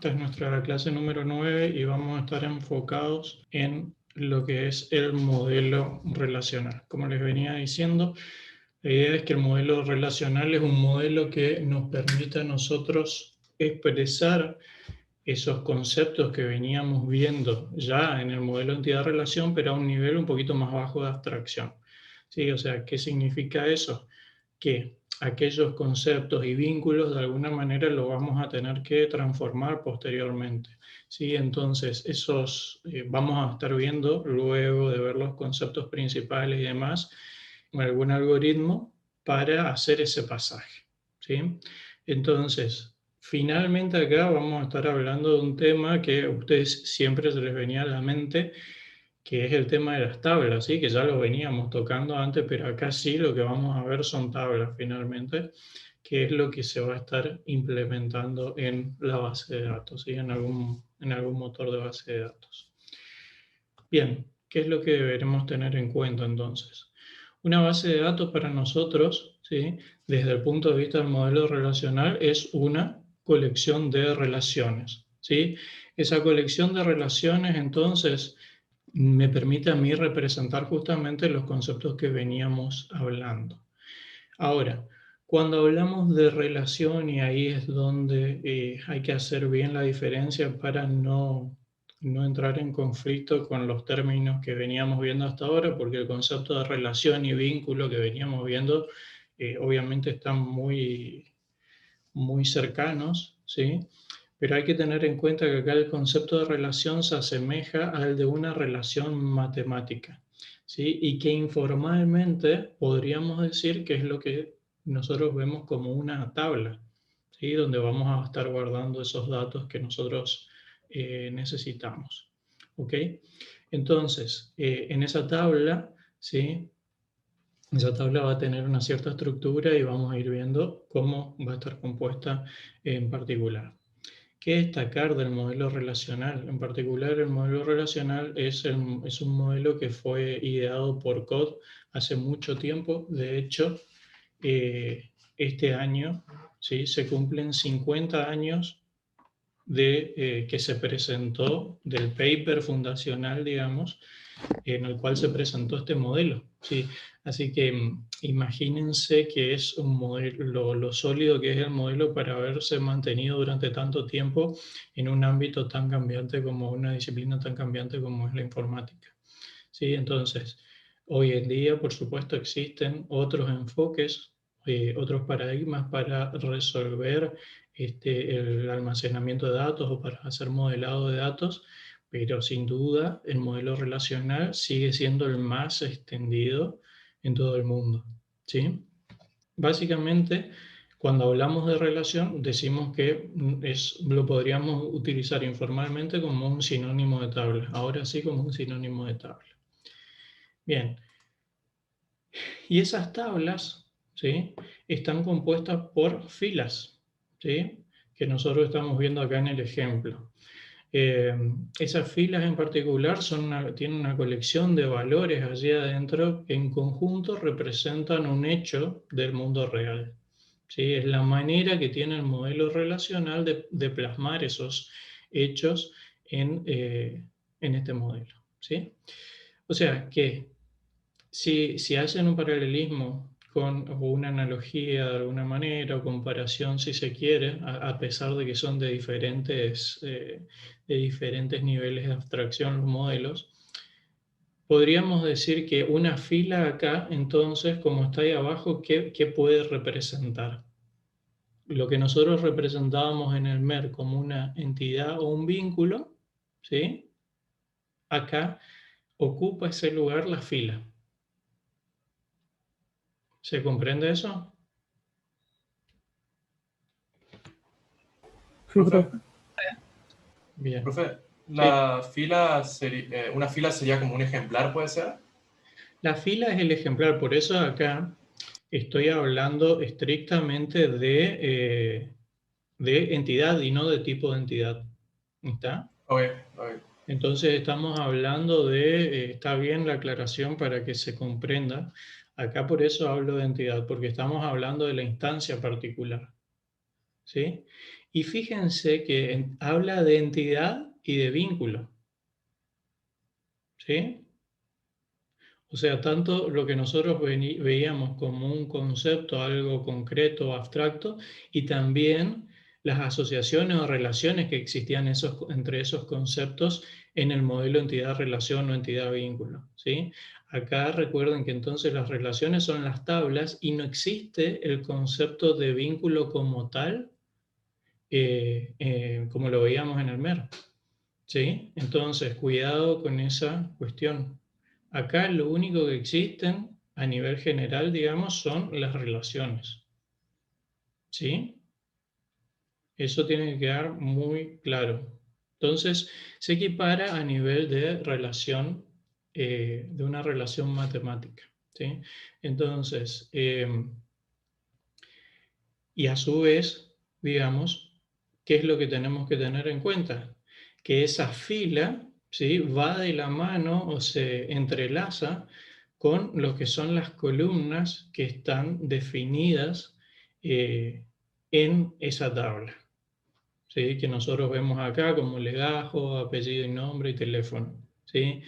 Esta es nuestra clase número 9 y vamos a estar enfocados en lo que es el modelo relacional. Como les venía diciendo, la idea es que el modelo relacional es un modelo que nos permite a nosotros expresar esos conceptos que veníamos viendo ya en el modelo entidad-relación, pero a un nivel un poquito más bajo de abstracción. ¿Sí? O sea, ¿qué significa eso? Que aquellos conceptos y vínculos de alguna manera los vamos a tener que transformar posteriormente. ¿Sí? Entonces, esos vamos a estar viendo luego de ver los conceptos principales y demás, algún algoritmo para hacer ese pasaje. ¿Sí? Entonces, finalmente acá vamos a estar hablando de un tema que a ustedes siempre se les venía a la mente, que es el tema de las tablas, ¿sí? Que ya lo veníamos tocando antes, pero acá sí lo que vamos a ver son tablas finalmente, que es lo que se va a estar implementando en la base de datos, ¿sí? En algún motor de base de datos. Bien, ¿qué es lo que deberemos tener en cuenta entonces? Una base de datos para nosotros, ¿sí? Desde el punto de vista del modelo relacional, es una colección de relaciones, ¿sí? Esa colección de relaciones, entonces, me permite a mí representar justamente los conceptos que veníamos hablando. Ahora, cuando hablamos de relación, y ahí es donde hay que hacer bien la diferencia para no entrar en conflicto con los términos que veníamos viendo hasta ahora, porque el concepto de relación y vínculo que veníamos viendo obviamente están muy cercanos, ¿sí? Pero hay que tener en cuenta que acá el concepto de relación se asemeja al de una relación matemática, ¿sí? Y que informalmente podríamos decir que es lo que nosotros vemos como una tabla, ¿sí? Donde vamos a estar guardando esos datos que nosotros necesitamos, ¿ok? Entonces, en esa tabla, ¿sí? Esa tabla va a tener una cierta estructura y vamos a ir viendo cómo va a estar compuesta en particular. ¿Qué destacar del modelo relacional? En particular, el modelo relacional es un modelo que fue ideado por Code hace mucho tiempo. De hecho, este año, ¿sí? Se cumplen 50 años de que se presentó del paper fundacional, digamos, en el cual se presentó este modelo. ¿Sí? Así que imagínense que es un modelo, lo sólido que es el modelo para haberse mantenido durante tanto tiempo en un ámbito tan cambiante como una disciplina tan cambiante como es la informática. ¿Sí? Entonces, hoy en día, por supuesto, existen otros enfoques, otros paradigmas para resolver el almacenamiento de datos o para hacer modelado de datos, pero sin duda el modelo relacional sigue siendo el más extendido en todo el mundo. ¿Sí? Básicamente, cuando hablamos de relación, decimos que lo podríamos utilizar informalmente como un sinónimo de tabla. Ahora sí, como un sinónimo de tabla. Bien, y esas tablas, ¿sí? Están compuestas por filas, ¿sí? Que nosotros estamos viendo acá en el ejemplo. Esas filas en particular tienen una colección de valores allí adentro que en conjunto representan un hecho del mundo real. ¿Sí? Es la manera que tiene el modelo relacional de plasmar esos hechos en este modelo. ¿Sí? O sea que si hacen un paralelismo o una analogía de alguna manera, o comparación si se quiere, a pesar de que son de diferentes niveles de abstracción los modelos, podríamos decir que una fila acá, entonces, como está ahí abajo, ¿qué puede representar? Lo que nosotros representábamos en el MER como una entidad o un vínculo, ¿sí? Acá ocupa ese lugar la fila. ¿Se comprende eso? Sí, Profe, profe. Bien. profe, Sí. una fila sería como un ejemplar, ¿puede ser? La fila es el ejemplar, por eso acá estoy hablando estrictamente de entidad y no de tipo de entidad. ¿Está? Ok, ok. Entonces estamos hablando está bien la aclaración para que se comprenda. Acá por eso hablo de entidad, porque estamos hablando de la instancia particular. ¿sí? Y fíjense que habla de entidad y de vínculo, ¿sí? O sea, tanto lo que nosotros veíamos como un concepto, algo concreto, abstracto, y también las asociaciones o relaciones que existían entre esos conceptos en el modelo entidad-relación o entidad-vínculo, ¿sí? Acá recuerden que entonces las relaciones son las tablas y no existe el concepto de vínculo como tal, como lo veíamos en el MER, ¿sí? Entonces, cuidado con esa cuestión. Acá lo único que existen a nivel general, digamos, son las relaciones, ¿sí? Eso tiene que quedar muy claro. Entonces, se equipara a nivel de relación, de una relación matemática, ¿sí? Entonces, y a su vez, digamos, ¿qué es lo que tenemos que tener en cuenta? Que esa fila, ¿sí?, va de la mano o se entrelaza con lo que son las columnas que están definidas en esa tabla, ¿sí?, que nosotros vemos acá como legajo, apellido y nombre y teléfono, ¿sí?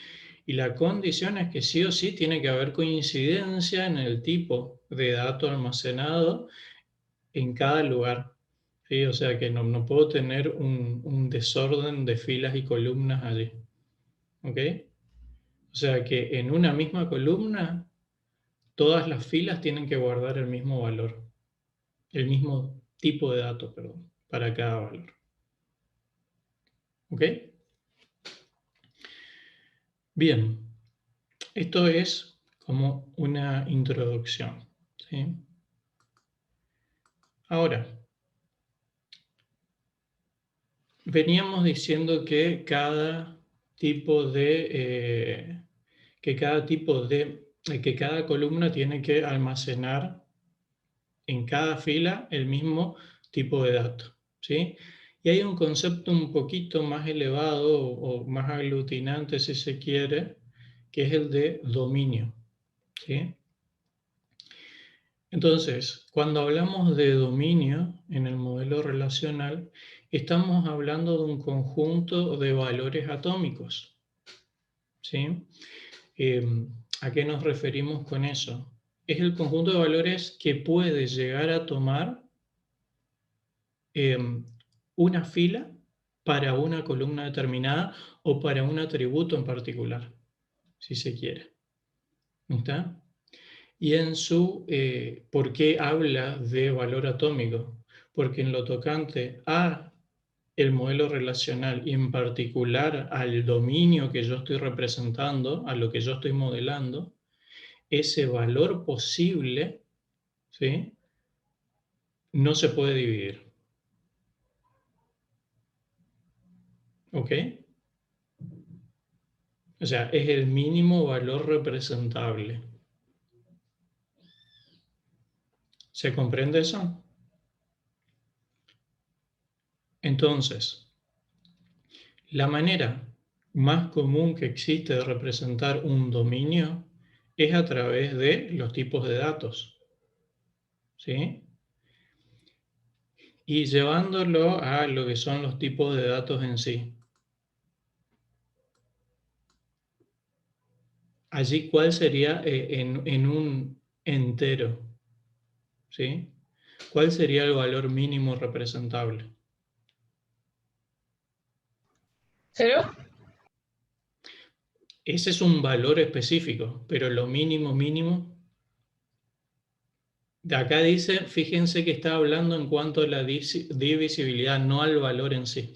Y la condición es que sí o sí tiene que haber coincidencia en el tipo de dato almacenado en cada lugar, ¿sí? O sea que no puedo tener un desorden de filas y columnas allí, ¿ok? O sea que en una misma columna todas las filas tienen que guardar el mismo valor, el mismo tipo de dato, perdón, para cada valor, ¿ok? Bien, esto es como una introducción, ¿sí? Ahora, veníamos diciendo que cada tipo de, que cada columna tiene que almacenar en cada fila el mismo tipo de dato, ¿sí? Y hay un concepto un poquito más elevado o más aglutinante, si se quiere, que es el de dominio, ¿sí? Entonces, cuando hablamos de dominio en el modelo relacional, estamos hablando de un conjunto de valores atómicos, ¿sí? ¿A qué nos referimos con eso? Es el conjunto de valores que puede llegar a tomar una fila para una columna determinada o para un atributo en particular, si se quiere. ¿Está? Y ¿por qué habla de valor atómico? Porque en lo tocante a el modelo relacional y en particular al dominio que yo estoy representando, a lo que yo estoy modelando, ese valor posible, ¿sí?, no se puede dividir. ¿Ok? O sea, es el mínimo valor representable. ¿Se comprende eso? Entonces, la manera más común que existe de representar un dominio es a través de los tipos de datos, ¿sí? Y llevándolo a lo que son los tipos de datos en sí. Allí, ¿cuál sería en un entero? ¿Sí? ¿Cuál sería el valor mínimo representable? ¿Cero? Ese es un valor específico, pero lo mínimo mínimo. De acá dice, fíjense que está hablando en cuanto a la divisibilidad, no al valor en sí.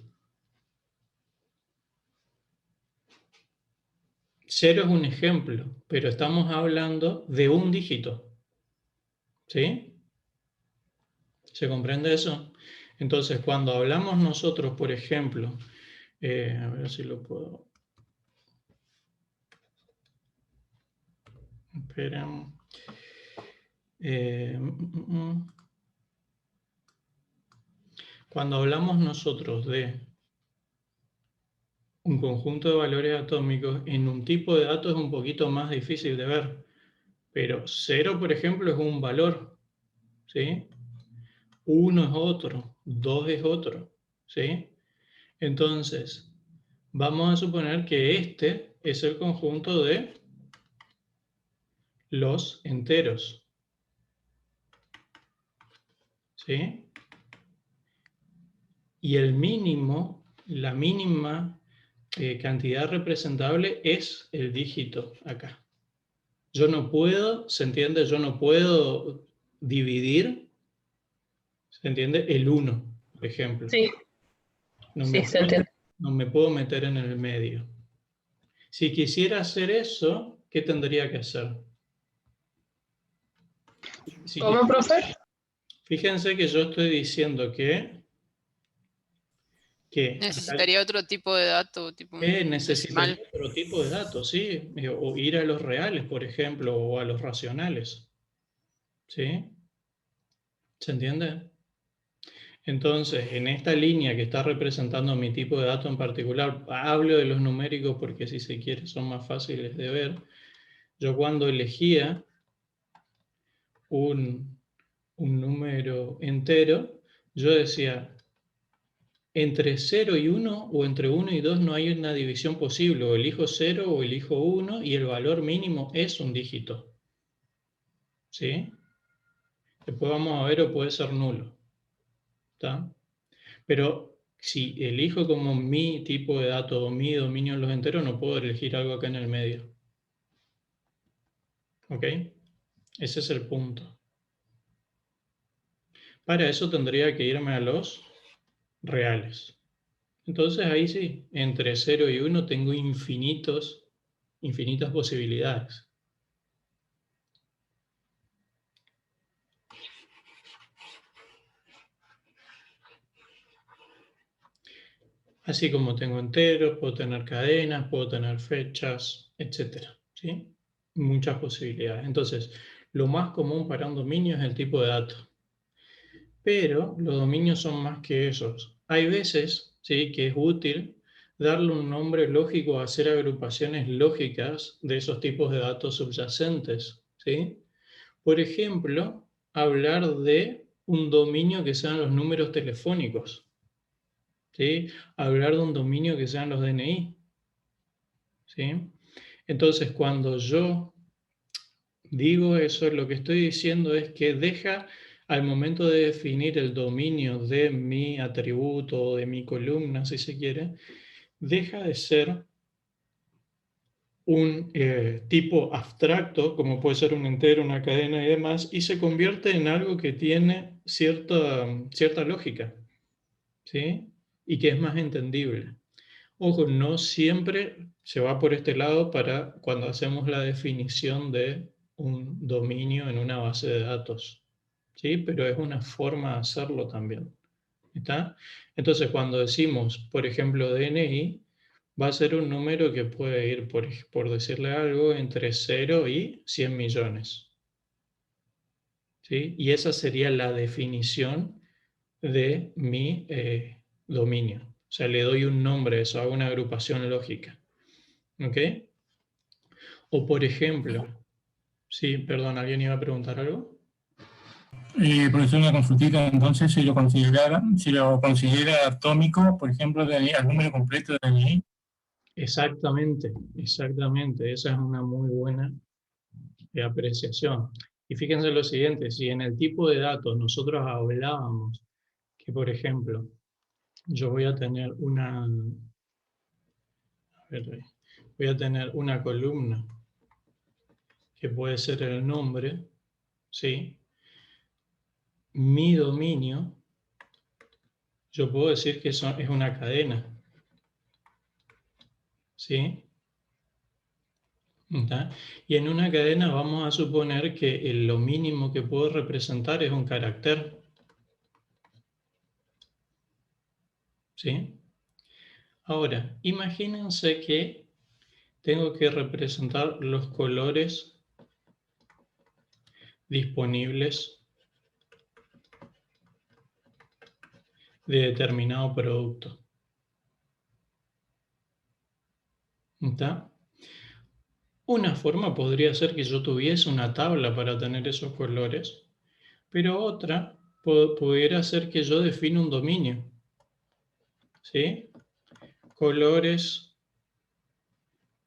0 es un ejemplo, pero estamos hablando de un dígito. ¿Sí? ¿Se comprende eso? Entonces, cuando hablamos nosotros, por ejemplo, a ver si lo puedo... Esperen. Cuando hablamos nosotros de un conjunto de valores atómicos, en un tipo de datos es un poquito más difícil de ver, pero 0, por ejemplo, es un valor, ¿sí? 1 es otro, 2 es otro, ¿sí? Entonces, vamos a suponer que este es el conjunto de los enteros, ¿sí? Y el mínimo, la mínima cantidad representable es el dígito acá. Yo no puedo, ¿se entiende? Yo no puedo dividir, ¿se entiende? El 1, por ejemplo. Sí, sí, se entiende. No me puedo meter en el medio. Si quisiera hacer eso, ¿qué tendría que hacer? ¿Cómo, profe? Fíjense que yo estoy diciendo que necesitaría otro tipo de dato, tipo un necesitaría decimal. otro tipo de datos, ¿sí? O ir a los reales, por ejemplo, o a los racionales. ¿Sí? ¿Se entiende? Entonces, en esta línea que está representando mi tipo de dato en particular, hablo de los numéricos porque si se quiere son más fáciles de ver. Yo cuando elegía un número entero, yo decía, entre 0 y 1 o entre 1 y 2 no hay una división posible, o elijo 0 o elijo 1 y el valor mínimo es un dígito. ¿Sí? Después vamos a ver, o puede ser nulo. ¿Está? Pero si elijo como mi tipo de dato o mi dominio en los enteros, no puedo elegir algo acá en el medio. ¿Ok? Ese es el punto. Para eso tendría que irme a los reales. Entonces ahí sí, entre 0 y 1 tengo infinitas posibilidades. Así como tengo enteros, puedo tener cadenas, puedo tener fechas, etc. ¿Sí? Muchas posibilidades. Entonces, lo más común para un dominio es el tipo de dato. Pero los dominios son más que esos. Hay veces, ¿sí?, que es útil darle un nombre lógico a hacer agrupaciones lógicas de esos tipos de datos subyacentes. ¿Sí? Por ejemplo, hablar de un dominio que sean los números telefónicos. ¿Sí? Hablar de un dominio que sean los DNI. ¿Sí? Entonces, cuando yo digo eso, lo que estoy diciendo es que deja, al momento de definir el dominio de mi atributo o de mi columna, si se quiere, deja de ser un tipo abstracto, como puede ser un entero, una cadena y demás, y se convierte en algo que tiene cierta lógica, ¿sí? Y que es más entendible. Ojo, no siempre se va por este lado para cuando hacemos la definición de un dominio en una base de datos, ¿sí? Pero es una forma de hacerlo también, ¿está? Entonces, cuando decimos, por ejemplo, DNI, va a ser un número que puede ir, por decirle algo, entre 0 y 100 millones, ¿sí? Y esa sería la definición de mi dominio. O sea, le doy un nombre a eso, hago una agrupación lógica. ¿Ok? O por ejemplo, sí, perdón, ¿alguien iba a preguntar algo? Profesor, una consultita, entonces, si lo considera atómico, por ejemplo, al número completo de DNI. Exactamente, exactamente. Esa es una muy buena apreciación. Y fíjense lo siguiente, si en el tipo de datos nosotros hablábamos que, por ejemplo, yo voy a tener voy a tener una columna que puede ser el nombre, ¿sí? Mi dominio, yo puedo decir que eso es una cadena, ¿sí? ¿Está? Y en una cadena vamos a suponer que lo mínimo que puedo representar es un carácter, ¿sí? Ahora, imagínense que tengo que representar los colores disponibles de determinado producto. ¿Está? Una forma podría ser que yo tuviese una tabla para tener esos colores, pero otra pudiera ser que yo defina un dominio, ¿sí? Colores,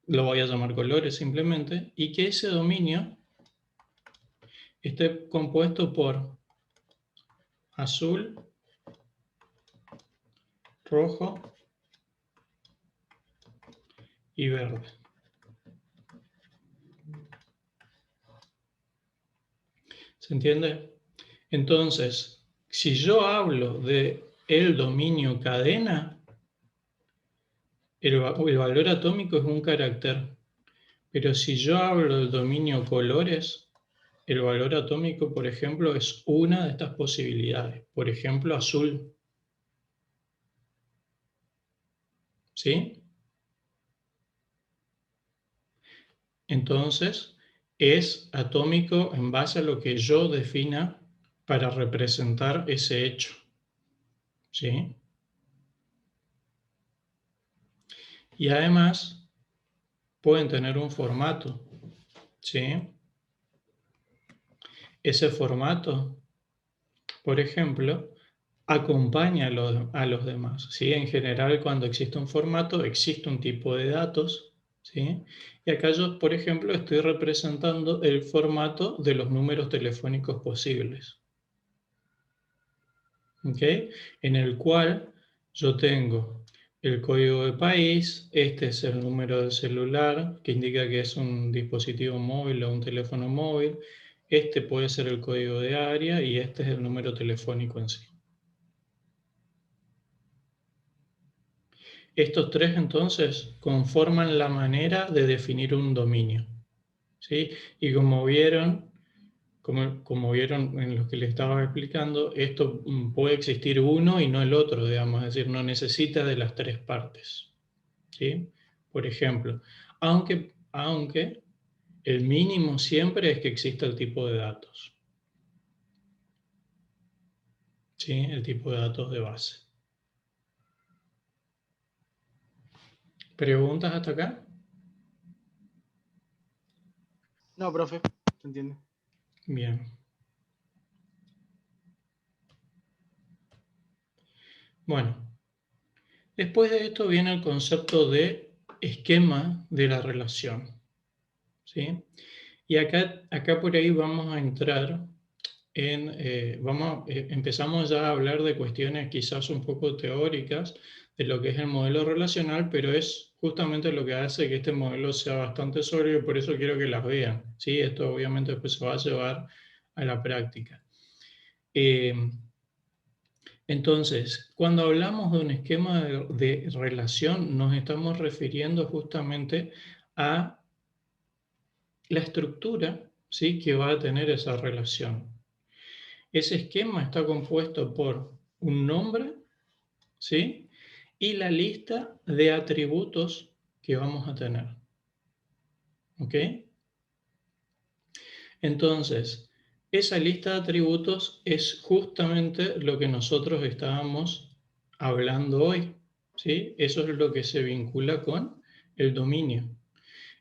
lo voy a llamar colores simplemente, y que ese dominio esté compuesto por azul, rojo y verde. ¿Se entiende? Entonces, si yo hablo de el dominio cadena, el valor atómico es un carácter. Pero si yo hablo del dominio colores, el valor atómico, por ejemplo, es una de estas posibilidades. Por ejemplo, azul. ¿Sí? Entonces, es atómico en base a lo que yo defina para representar ese hecho. ¿Sí? Y además, pueden tener un formato. ¿Sí? Ese formato, por ejemplo, acompaña a los demás. ¿Sí? En general, cuando existe un formato, existe un tipo de datos. ¿Sí? Y acá yo, por ejemplo, estoy representando el formato de los números telefónicos posibles. ¿Ok? En el cual yo tengo el código de país, este es el número del celular, que indica que es un dispositivo móvil o un teléfono móvil, este puede ser el código de área y este es el número telefónico en sí. Estos tres entonces conforman la manera de definir un dominio. ¿Sí? Y como vieron en lo que les estaba explicando, esto puede existir uno y no el otro, digamos, es decir, no necesita de las tres partes. ¿Sí? Por ejemplo, aunque el mínimo siempre es que exista el tipo de datos. ¿Sí? El tipo de datos de base. ¿Preguntas hasta acá? No, profe, se entiende. Bien. Bueno, después de esto viene el concepto de esquema de la relación. ¿Sí? Y acá por ahí vamos a entrar empezamos ya a hablar de cuestiones quizás un poco teóricas de lo que es el modelo relacional, pero es justamente lo que hace que este modelo sea bastante sólido y por eso quiero que las vean. ¿Sí? Esto obviamente después se va a llevar a la práctica. Entonces, cuando hablamos de un esquema de relación, nos estamos refiriendo justamente a la estructura, ¿sí?, que va a tener esa relación. Ese esquema está compuesto por un nombre, ¿sí?, y la lista de atributos que vamos a tener. ¿Ok? Entonces, esa lista de atributos es justamente lo que nosotros estábamos hablando hoy, ¿sí? Eso es lo que se vincula con el dominio.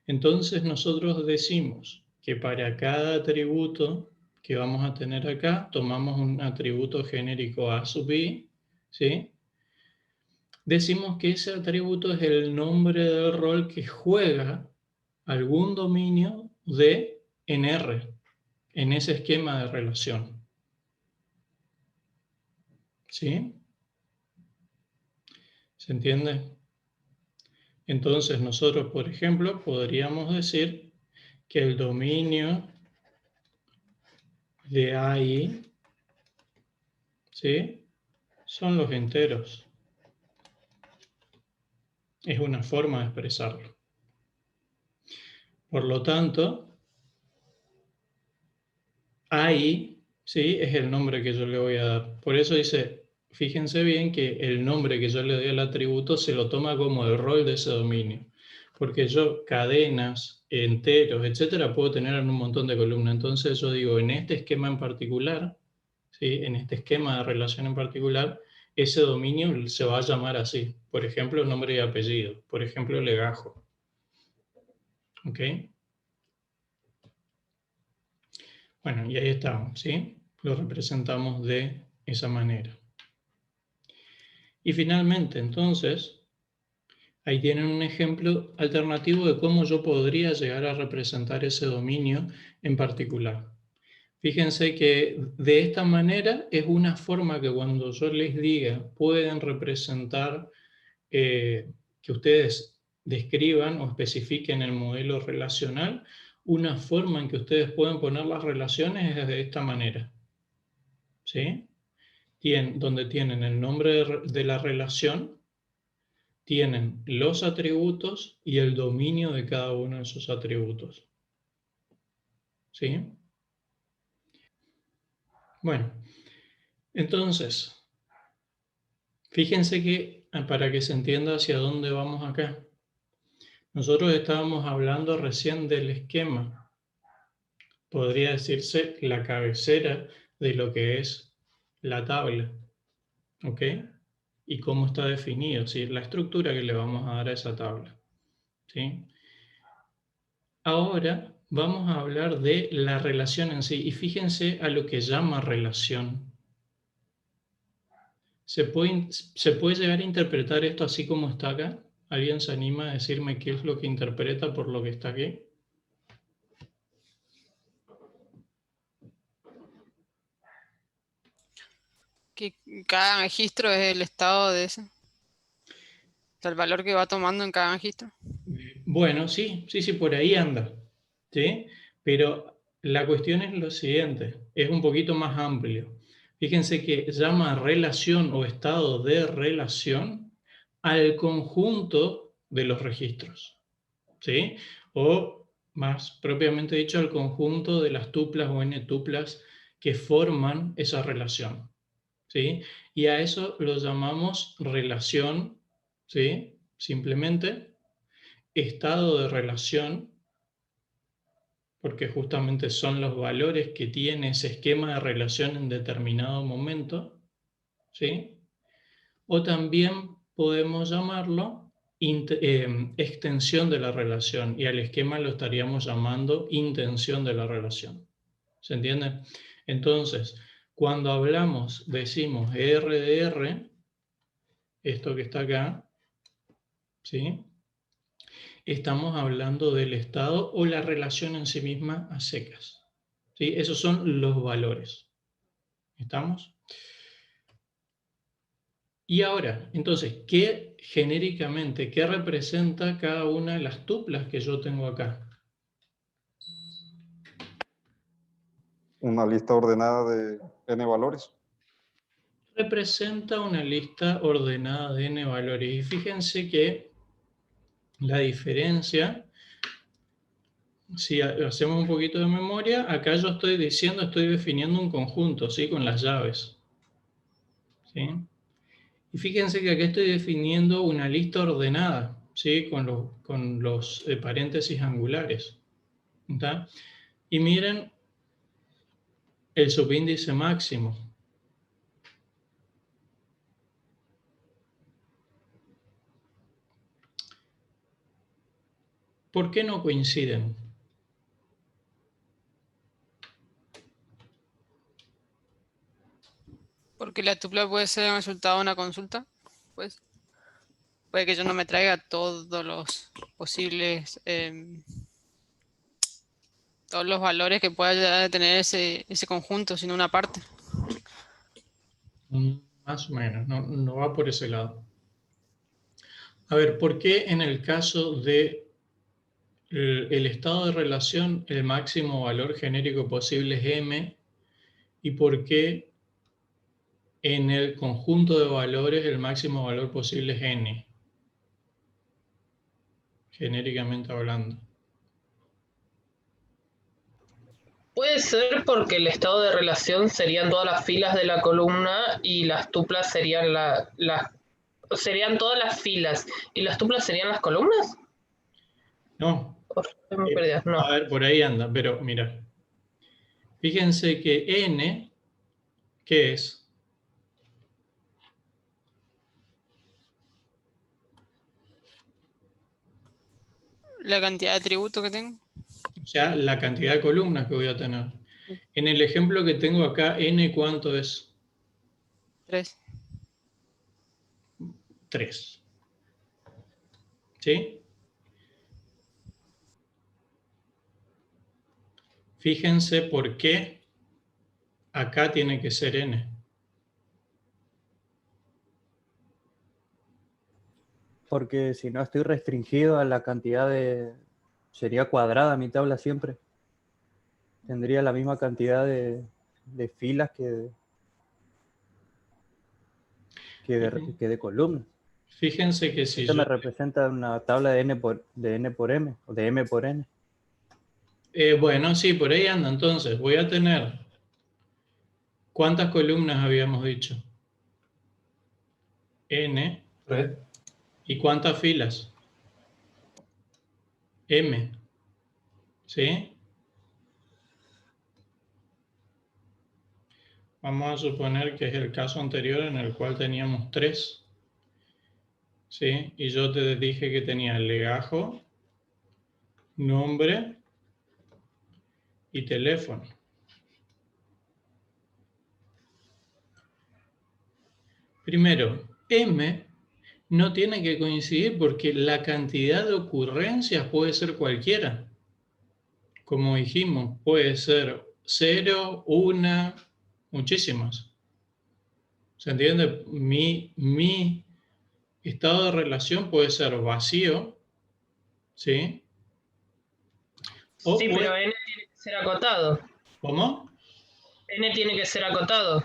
Entonces nosotros decimos que para cada atributo que vamos a tener acá, tomamos un atributo genérico A sub I, ¿sí? Decimos que ese atributo es el nombre del rol que juega algún dominio de en R, en ese esquema de relación. ¿Sí? ¿Se entiende? Entonces nosotros, por ejemplo, podríamos decir que el dominio de AI, ¿sí?, son los enteros. Es una forma de expresarlo. Por lo tanto, AI, ¿sí?, es el nombre que yo le voy a dar. Por eso dice, fíjense bien que el nombre que yo le doy al atributo se lo toma como el rol de ese dominio. Porque yo cadenas, enteros, etcétera, puedo tener en un montón de columnas. Entonces yo digo, en este esquema en particular, ¿sí?, en este esquema de relación en particular, ese dominio se va a llamar así. Por ejemplo, nombre y apellido. Por ejemplo, legajo. ¿Ok? Bueno, y ahí estamos, ¿sí? Lo representamos de esa manera. Y finalmente, entonces, ahí tienen un ejemplo alternativo de cómo yo podría llegar a representar ese dominio en particular. Fíjense que de esta manera es una forma que cuando yo les diga pueden representar, que ustedes describan o especifiquen el modelo relacional, una forma en que ustedes pueden poner las relaciones es de esta manera. ¿Sí? Donde tienen el nombre de la relación, tienen los atributos y el dominio de cada uno de esos atributos. ¿Sí? Bueno, entonces, fíjense que, para que se entienda hacia dónde vamos acá, nosotros estábamos hablando recién del esquema. Podría decirse la cabecera de lo que es la tabla. ¿Ok? Y cómo está definido, ¿sí? La estructura que le vamos a dar a esa tabla. ¿Sí? Ahora vamos a hablar de la relación en sí. Y fíjense a lo que llama relación. ¿Se puede llegar a interpretar esto así como está acá? ¿Alguien se anima a decirme qué es lo que interpreta por lo que está aquí? Que cada registro es el estado de ese. O sea, el valor que va tomando en cada registro. Bueno, sí, por ahí anda. ¿Sí? Pero la cuestión es lo siguiente, es un poquito más amplio. Fíjense que llama relación o estado de relación al conjunto de los registros. ¿Sí? O más propiamente dicho, al conjunto de las tuplas o n-tuplas que forman esa relación. ¿Sí? Y a eso lo llamamos relación, ¿sí? Simplemente estado de relación, porque justamente son los valores que tiene ese esquema de relación en determinado momento, ¿sí? O también podemos llamarlo extensión de la relación, y al esquema lo estaríamos llamando intención de la relación. ¿Se entiende? Entonces, cuando hablamos, decimos R de R, esto que está acá, ¿sí? Estamos hablando del estado o la relación en sí misma a secas. ¿Sí? Esos son los valores. ¿Estamos? Y ahora, entonces, ¿qué genéricamente, qué representa cada una de las tuplas que yo tengo acá? Una lista ordenada de n valores. Representa una lista ordenada de n valores. Y fíjense que la diferencia, si hacemos un poquito de memoria, acá yo estoy diciendo, estoy definiendo un conjunto, ¿sí? Con las llaves. ¿Sí? Y fíjense que aquí estoy definiendo una lista ordenada, ¿sí? Con los paréntesis angulares. ¿Está? Y miren el subíndice máximo. ¿Por qué no coinciden? Porque la tupla puede ser el resultado de una consulta. Pues puede que yo no me traiga todos los posibles, todos los valores que pueda llegar a tener ese conjunto, sino una parte. Más o menos, no va por ese lado. A ver, ¿por qué en el caso de el estado de relación el máximo valor genérico posible es m, y por qué en el conjunto de valores el máximo valor posible es n, genéricamente hablando? Puede ser porque el estado de relación serían todas las filas de la columna y las tuplas serían serían todas las filas y las tuplas serían las columnas. No. No. A ver, por ahí anda, pero mira. Fíjense que n, ¿qué es? La cantidad de atributos que tengo. O sea, la cantidad de columnas que voy a tener. En el ejemplo que tengo acá, n, ¿cuánto es? 3. 3. ¿Sí? Fíjense por qué acá tiene que ser n. Porque si no estoy restringido a la cantidad de... Sería cuadrada mi tabla siempre. Tendría la misma cantidad de filas que de columnas. Fíjense que si Esto yo... me representa una tabla de n por m, o de m por n. bueno, sí, por ahí anda. Entonces, voy a tener... ¿Cuántas columnas habíamos dicho? N. 3. ¿Y cuántas filas? M. ¿Sí? Vamos a suponer que es el caso anterior en el cual teníamos 3. ¿Sí? Y yo te dije que tenía legajo, nombre y teléfono. Primero, M no tiene que coincidir porque la cantidad de ocurrencias puede ser cualquiera. Como dijimos, puede ser 0, 1, muchísimas. ¿Se entiende? Mi estado de relación puede ser vacío, ¿sí? O Sí, puede... pero n tiene que ser acotado. ¿Cómo? N tiene que ser acotado.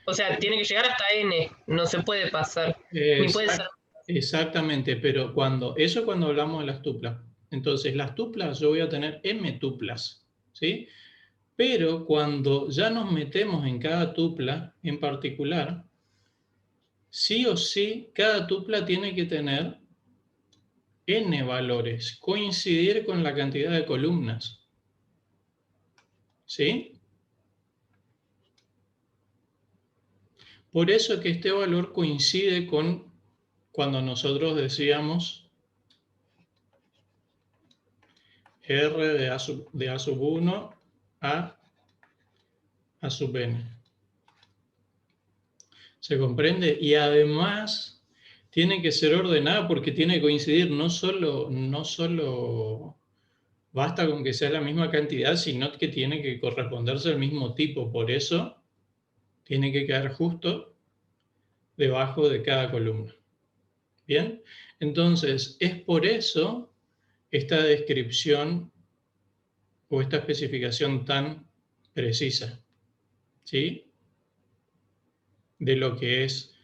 O sea, tiene que llegar hasta n. No se puede pasar. Ni puede ser. Exactamente, pero cuando hablamos de las tuplas. Entonces, las tuplas yo voy a tener m tuplas, ¿sí? Pero cuando ya nos metemos en cada tupla en particular, sí o sí, cada tupla tiene que tener n valores, coincidir con la cantidad de columnas. ¿Sí? Por eso que este valor coincide con cuando nosotros decíamos R de A sub 1 a sub n. ¿Se comprende? Y además tiene que ser ordenada porque tiene que coincidir no solo basta con que sea la misma cantidad, sino que tiene que corresponderse al mismo tipo. Por eso tiene que quedar justo debajo de cada columna. ¿Bien? Entonces, es por eso esta descripción o esta especificación tan precisa, ¿sí? De lo que es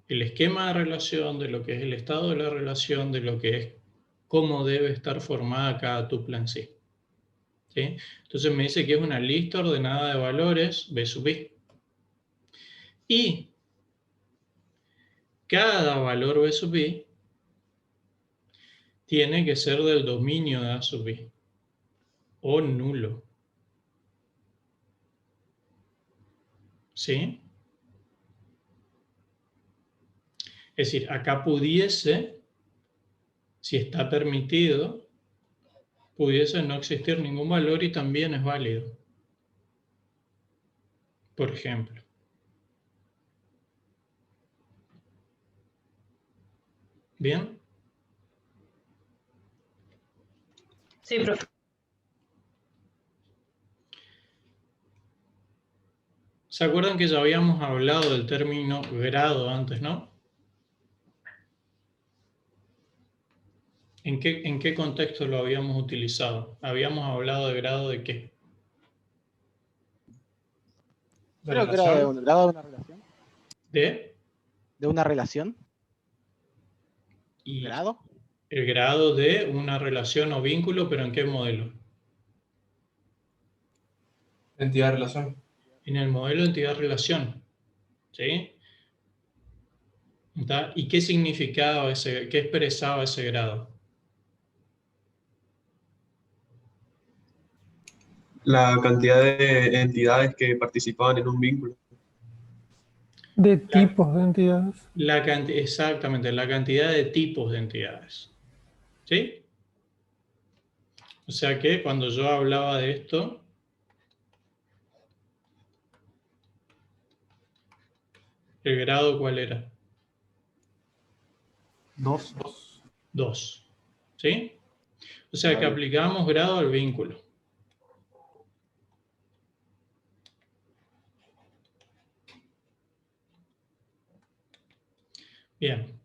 el esquema de relación, de lo que es el estado de la relación, de lo que es cómo debe estar formada cada tupla en sí. ¿Sí? Entonces me dice que es una lista ordenada de valores B sub I. Y cada valor B sub I tiene que ser del dominio de A sub I o nulo. ¿Sí? Es decir, acá pudiese, si está permitido, pudiese no existir ningún valor y también es válido. Por ejemplo. ¿Bien? Sí, profe. ¿Se acuerdan que ya habíamos hablado del término grado antes, no? ¿En qué contexto lo habíamos utilizado? ¿Habíamos hablado de grado de qué? Creo que era de un grado de una relación. ¿De? ¿De una relación? Y ¿Grado? el grado de una relación o vínculo, pero ¿en qué modelo? Entidad-relación. En el modelo entidad-relación. ¿Sí? ¿Está? ¿Y qué significaba qué expresaba ese grado? La cantidad de entidades que participaban en un vínculo. De tipos de entidades. Exactamente, la cantidad de tipos de entidades. ¿Sí? O sea que cuando yo hablaba de esto, ¿El grado cuál era? 2. 2. ¿Sí? O sea que Vale. aplicamos grado al vínculo. Bien.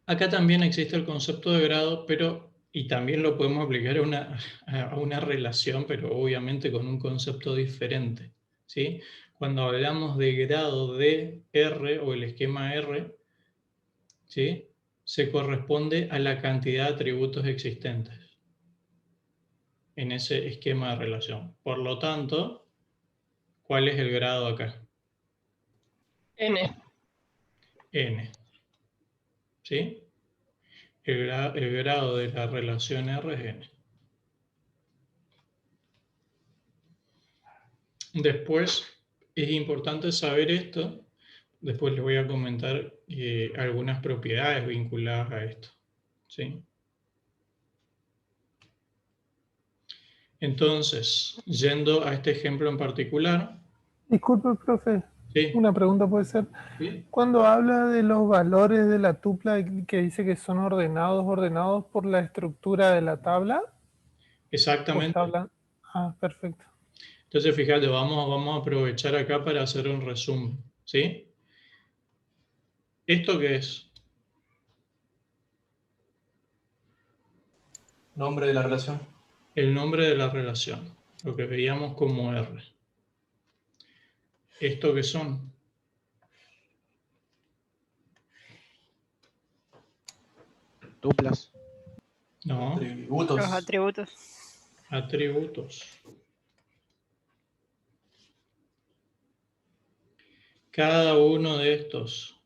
Acá también existe el concepto de grado, y también lo podemos aplicar a una relación, pero obviamente con un concepto diferente. ¿Sí? Cuando hablamos de grado de R o el esquema R, ¿sí? Se corresponde a la cantidad de atributos existentes en ese esquema de relación. Por lo tanto, ¿cuál es el grado acá? N. N. ¿Sí? El grado de la relación R es N. Después, es importante saber esto. Después les voy a comentar algunas propiedades vinculadas a esto. ¿Sí? Entonces, yendo a este ejemplo en particular. Disculpe, profe. Sí. Una pregunta puede ser. ¿Sí? Cuando habla de los valores de la tupla que dice que son ordenados por la estructura de la tabla. Exactamente. Ah, perfecto. Entonces, fíjate, vamos a aprovechar acá para hacer un resumen. ¿Sí? ¿Esto qué es? Nombre de la relación. El nombre de la relación, lo que veíamos como R. ¿Esto qué son? Tuplas. No. Atributos. Los atributos. Atributos. Cada uno de estos,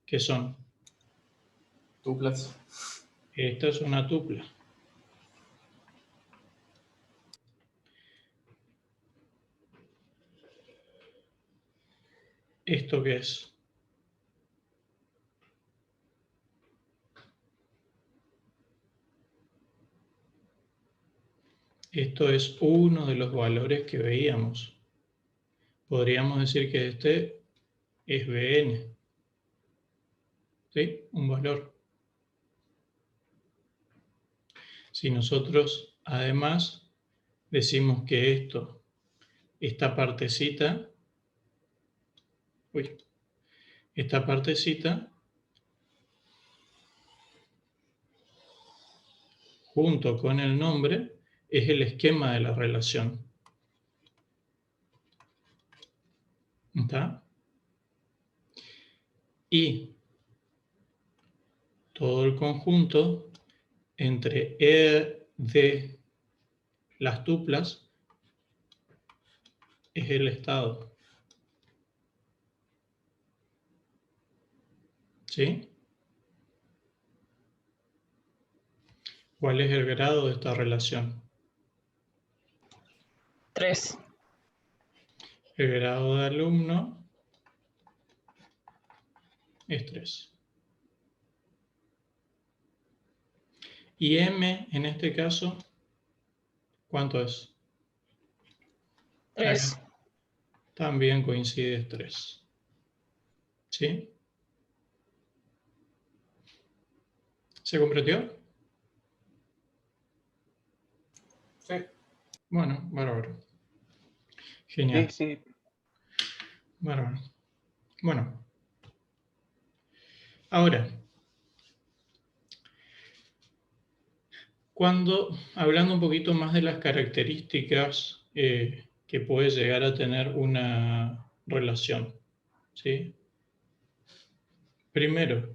¿qué son? Tuplas. Esta es una tupla. ¿Esto qué es? Esto es uno de los valores que veíamos. Podríamos decir que este es Bn. ¿Sí? Un valor. Si nosotros además decimos que esta partecita, junto con el nombre, es el esquema de la relación. ¿Está? Y todo el conjunto entre E de las tuplas es el estado. ¿Sí? ¿Cuál es el grado de esta relación? 3. El grado de alumno es 3. Y M, en este caso, ¿cuánto es? 3. También coincide 3. ¿Sí? ¿Se comprendió? Sí. Bueno, bárbaro. Genial. Sí. Bárbaro. Bueno. Ahora, hablando un poquito más de las características que puede llegar a tener una relación, ¿sí? Primero,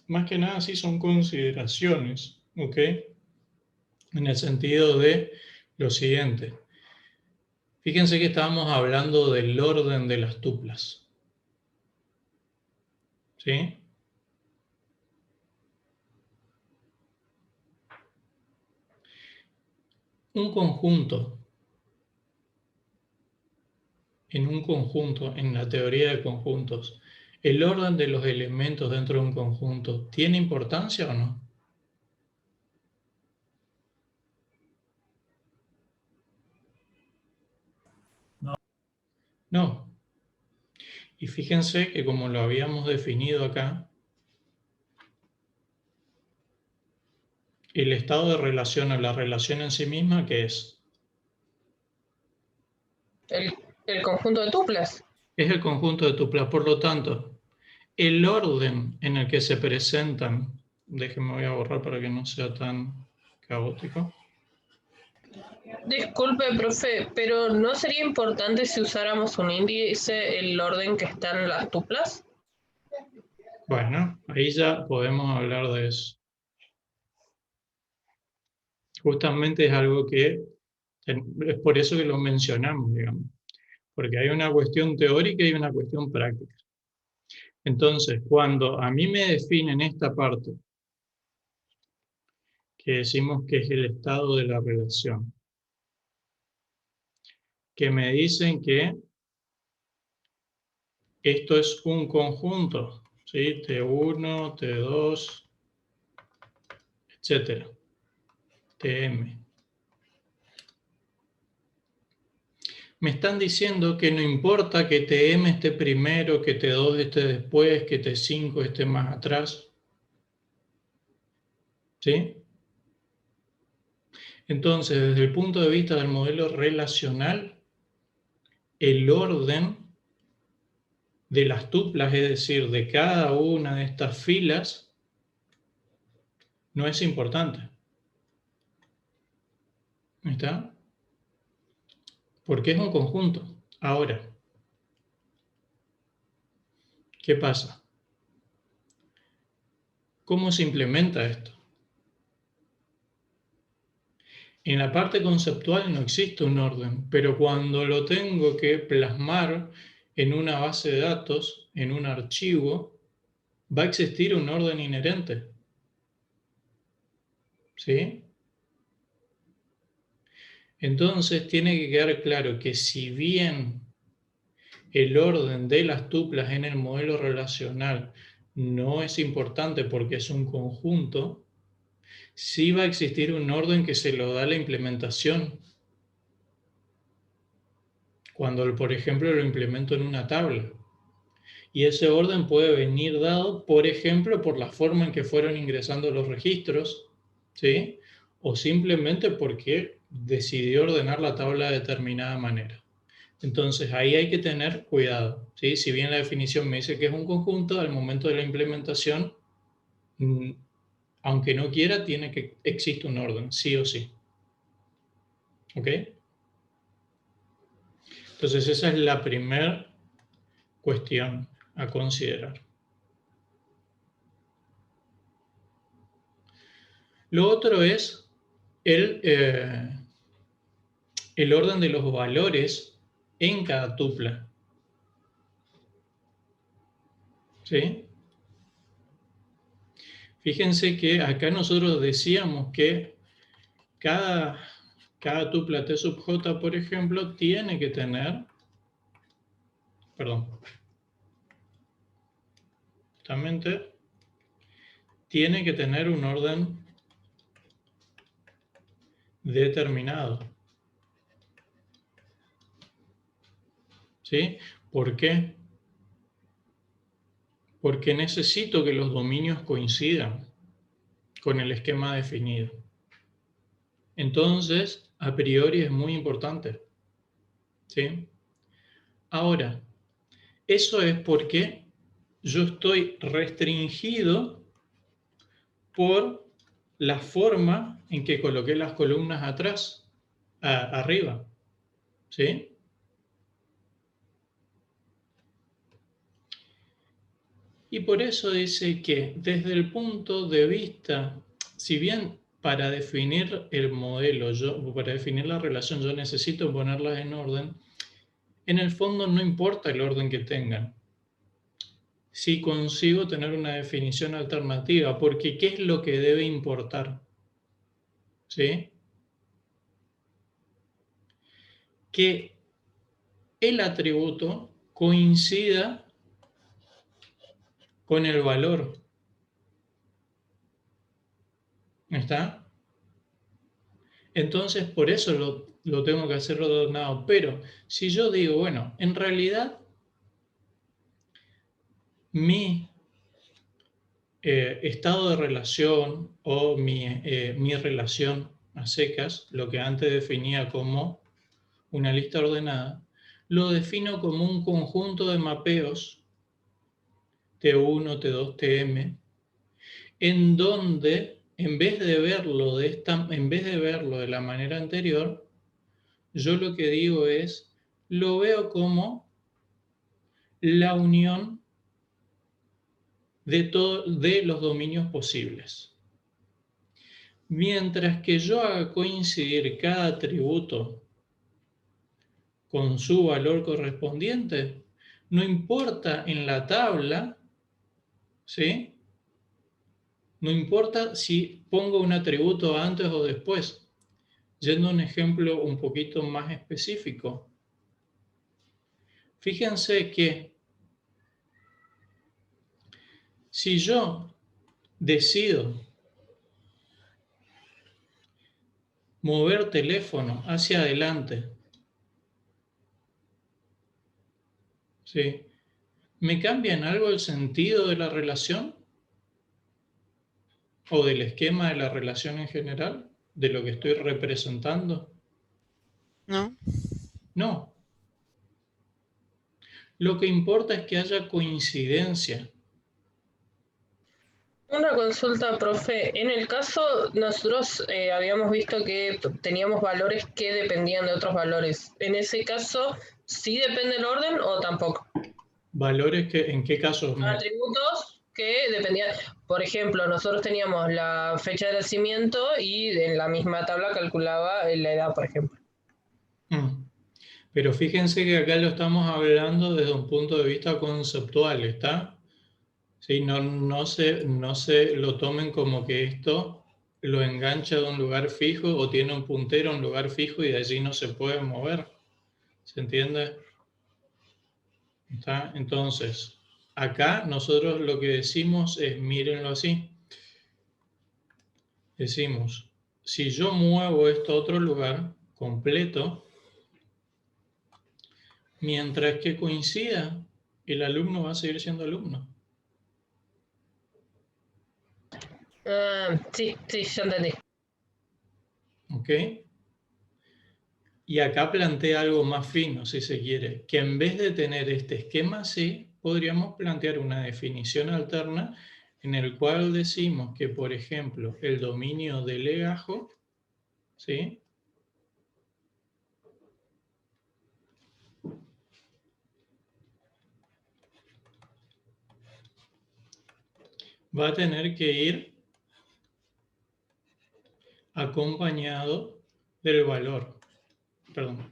más que nada sí son consideraciones, ¿ok? En el sentido de lo siguiente. Fíjense que estábamos hablando del orden de las tuplas, ¿sí? Un conjunto, en la teoría de conjuntos, ¿el orden de los elementos dentro de un conjunto tiene importancia o no? No. Y fíjense que como lo habíamos definido acá, el estado de relación o la relación en sí misma, ¿qué es? El conjunto de tuplas. Es el conjunto de tuplas. Por lo tanto, el orden en el que se presentan, déjenme voy a borrar para que no sea tan caótico. Disculpe, profe, pero ¿no sería importante si usáramos un índice el orden que están las tuplas? Bueno, ahí ya podemos hablar de eso. Justamente es algo que, es por eso que lo mencionamos, digamos, porque hay una cuestión teórica y una cuestión práctica. Entonces, cuando a mí me definen esta parte, que decimos que es el estado de la relación, que me dicen que esto es un conjunto, ¿sí? T1, T2, etcétera, TM. Me están diciendo que no importa que TM esté primero, que T2 esté después, que T5 esté más atrás. ¿Sí? Entonces, desde el punto de vista del modelo relacional, el orden de las tuplas, es decir, de cada una de estas filas, no es importante. ¿Está? Porque es un conjunto. Ahora, ¿qué pasa? ¿Cómo se implementa esto? En la parte conceptual no existe un orden, pero cuando lo tengo que plasmar en una base de datos, en un archivo, va a existir un orden inherente. ¿Sí? Entonces tiene que quedar claro que si bien el orden de las tuplas en el modelo relacional no es importante porque es un conjunto, sí va a existir un orden que se lo da la implementación. Cuando, por ejemplo, lo implemento en una tabla. Y ese orden puede venir dado, por ejemplo, por la forma en que fueron ingresando los registros, ¿sí? O simplemente porque decidió ordenar la tabla de determinada manera. Entonces, ahí hay que tener cuidado, ¿sí? Si bien la definición me dice que es un conjunto, al momento de la implementación, aunque no quiera, existe un orden, sí o sí. ¿Ok? Entonces, esa es la primera cuestión a considerar. Lo otro es el orden de los valores en cada tupla. ¿Sí? Fíjense que acá nosotros decíamos que cada tupla T sub J, por ejemplo, tiene que tener, perdón, justamente, tiene que tener un orden determinado. ¿Sí? ¿Por qué? Porque necesito que los dominios coincidan con el esquema definido. Entonces, a priori es muy importante. ¿Sí? Ahora, eso es porque yo estoy restringido por la forma en que coloqué las columnas atrás, arriba. ¿Sí? Y por eso dice que desde el punto de vista, si bien para definir el modelo, para definir la relación, yo necesito ponerlas en orden, en el fondo no importa el orden que tengan. Si consigo tener una definición alternativa, porque ¿qué es lo que debe importar? ¿Sí? Que el atributo coincida con el valor. ¿Está? Entonces, por eso lo tengo que hacer ordenado. Pero si yo digo, bueno, en realidad mi estado de relación o mi relación a secas, lo que antes definía como una lista ordenada, lo defino como un conjunto de mapeos T1, T2, Tm, en donde en vez de verlo de la manera anterior, yo lo que digo es, lo veo como la unión de los dominios posibles. Mientras que yo haga coincidir cada atributo con su valor correspondiente, no importa en la tabla, ¿sí? No importa si pongo un atributo antes o después. Yendo a un ejemplo un poquito más específico. Fíjense que si yo decido mover teléfono hacia adelante, ¿sí? ¿Me cambia en algo el sentido de la relación? ¿O del esquema de la relación en general? ¿De lo que estoy representando? ¿No? No. Lo que importa es que haya coincidencia. Una consulta, profe. En el caso, nosotros habíamos visto que teníamos valores que dependían de otros valores. En ese caso, ¿sí depende el orden o tampoco? ¿Valores que en qué caso? Atributos que dependían. Por ejemplo, nosotros teníamos la fecha de nacimiento y en la misma tabla calculaba la edad, por ejemplo. Pero fíjense que acá lo estamos hablando desde un punto de vista conceptual, ¿está? Sí, no se lo tomen como que esto lo engancha de un lugar fijo o tiene un puntero a un lugar fijo y de allí no se puede mover. ¿Se entiende? ¿Está? Entonces, acá nosotros lo que decimos es, mírenlo así. Decimos, si yo muevo esto a otro lugar completo, mientras que coincida, el alumno va a seguir siendo alumno. Sí, ya entendí. ¿Ok? Y acá plantea algo más fino, si se quiere, que en vez de tener este esquema así, podríamos plantear una definición alterna en el cual decimos que, por ejemplo, el dominio de legajo, ¿sí? Va a tener que ir acompañado del valor. Perdón.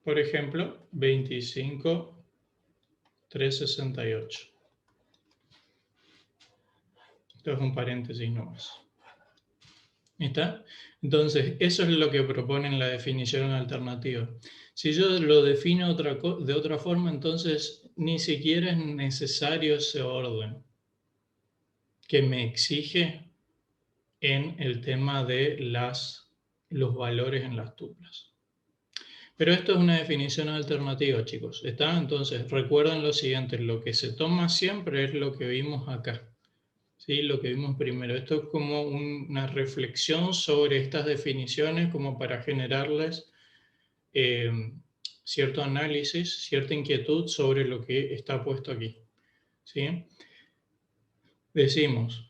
Por ejemplo, 25.368. Esto es un paréntesis nomás. ¿Está? Entonces, eso es lo que propone en la definición alternativa. Si yo lo defino de otra forma, entonces ni siquiera es necesario ese orden que me exige en el tema de los valores en las tuplas. Pero esto es una definición alternativa, chicos. ¿Está? Entonces, recuerden lo siguiente, lo que se toma siempre es lo que vimos acá. ¿Sí? Lo que vimos primero. Esto es como una reflexión sobre estas definiciones como para generarles cierto análisis, cierta inquietud sobre lo que está puesto aquí. ¿Sí? Decimos,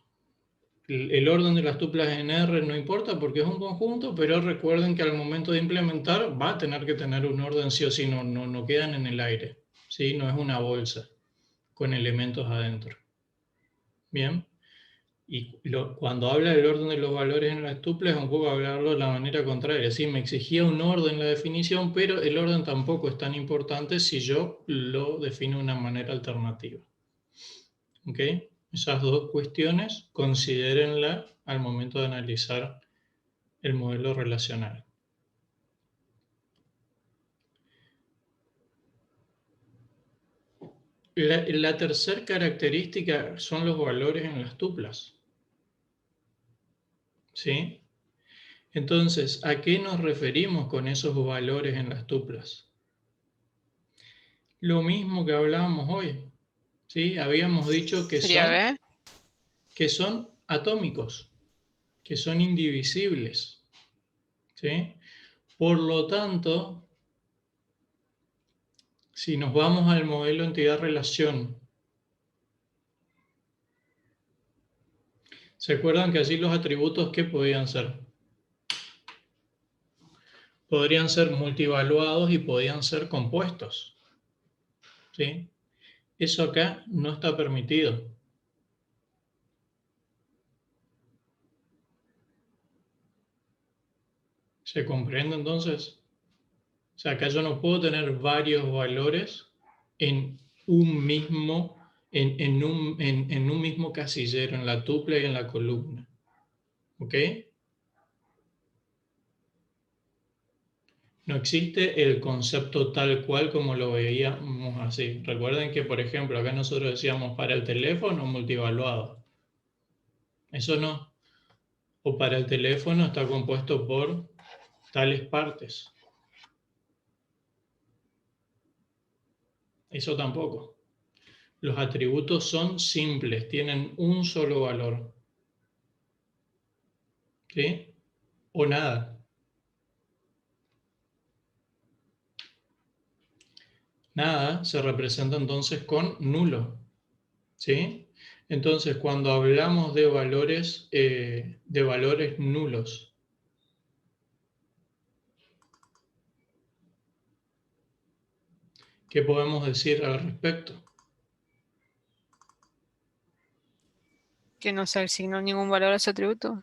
el orden de las tuplas en R no importa porque es un conjunto, pero recuerden que al momento de implementar va a tener que tener un orden sí o sí, no quedan en el aire. ¿Sí? No es una bolsa con elementos adentro. Bien. Y cuando habla del orden de los valores en las tuplas, es un poco hablarlo de la manera contraria. Sí, me exigía un orden la definición, pero el orden tampoco es tan importante si yo lo defino de una manera alternativa. ¿Ok? Esas dos cuestiones, considérenla al momento de analizar el modelo relacional. La tercera característica son los valores en las tuplas. ¿Sí? Entonces, ¿a qué nos referimos con esos valores en las tuplas? Lo mismo que hablábamos hoy. ¿Sí? Habíamos dicho Sería B. que son atómicos, que son indivisibles. ¿Sí? Por lo tanto, si nos vamos al modelo entidad-relación, ¿se acuerdan que allí los atributos qué podían ser? Podrían ser multivaluados y podían ser compuestos. ¿Sí? Eso acá no está permitido. ¿Se comprende entonces? O sea, acá yo no puedo tener varios valores en un mismo, en un mismo casillero, en la tupla y en la columna. ¿Ok? No existe el concepto tal cual como lo veíamos así. Recuerden que, por ejemplo, acá nosotros decíamos para el teléfono multivaluado. Eso no. O para el teléfono está compuesto por tales partes. Eso tampoco. Los atributos son simples, tienen un solo valor. ¿Sí? O nada. Nada se representa entonces con nulo. ¿Sí? Entonces, cuando hablamos de valores nulos, ¿qué podemos decir al respecto? Que no se asignó ningún valor a ese atributo.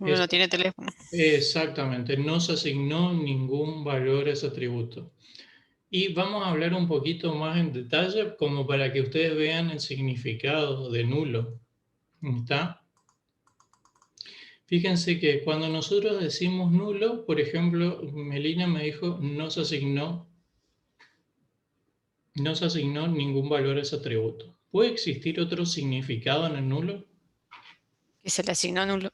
Uno no tiene teléfono. Exactamente, no se asignó ningún valor a ese atributo. Y vamos a hablar un poquito más en detalle como para que ustedes vean el significado de nulo. ¿Está? Fíjense que cuando nosotros decimos nulo, por ejemplo, Melina me dijo no se asignó ningún valor a ese atributo. ¿Puede existir otro significado en el nulo? Que se le asignó nulo.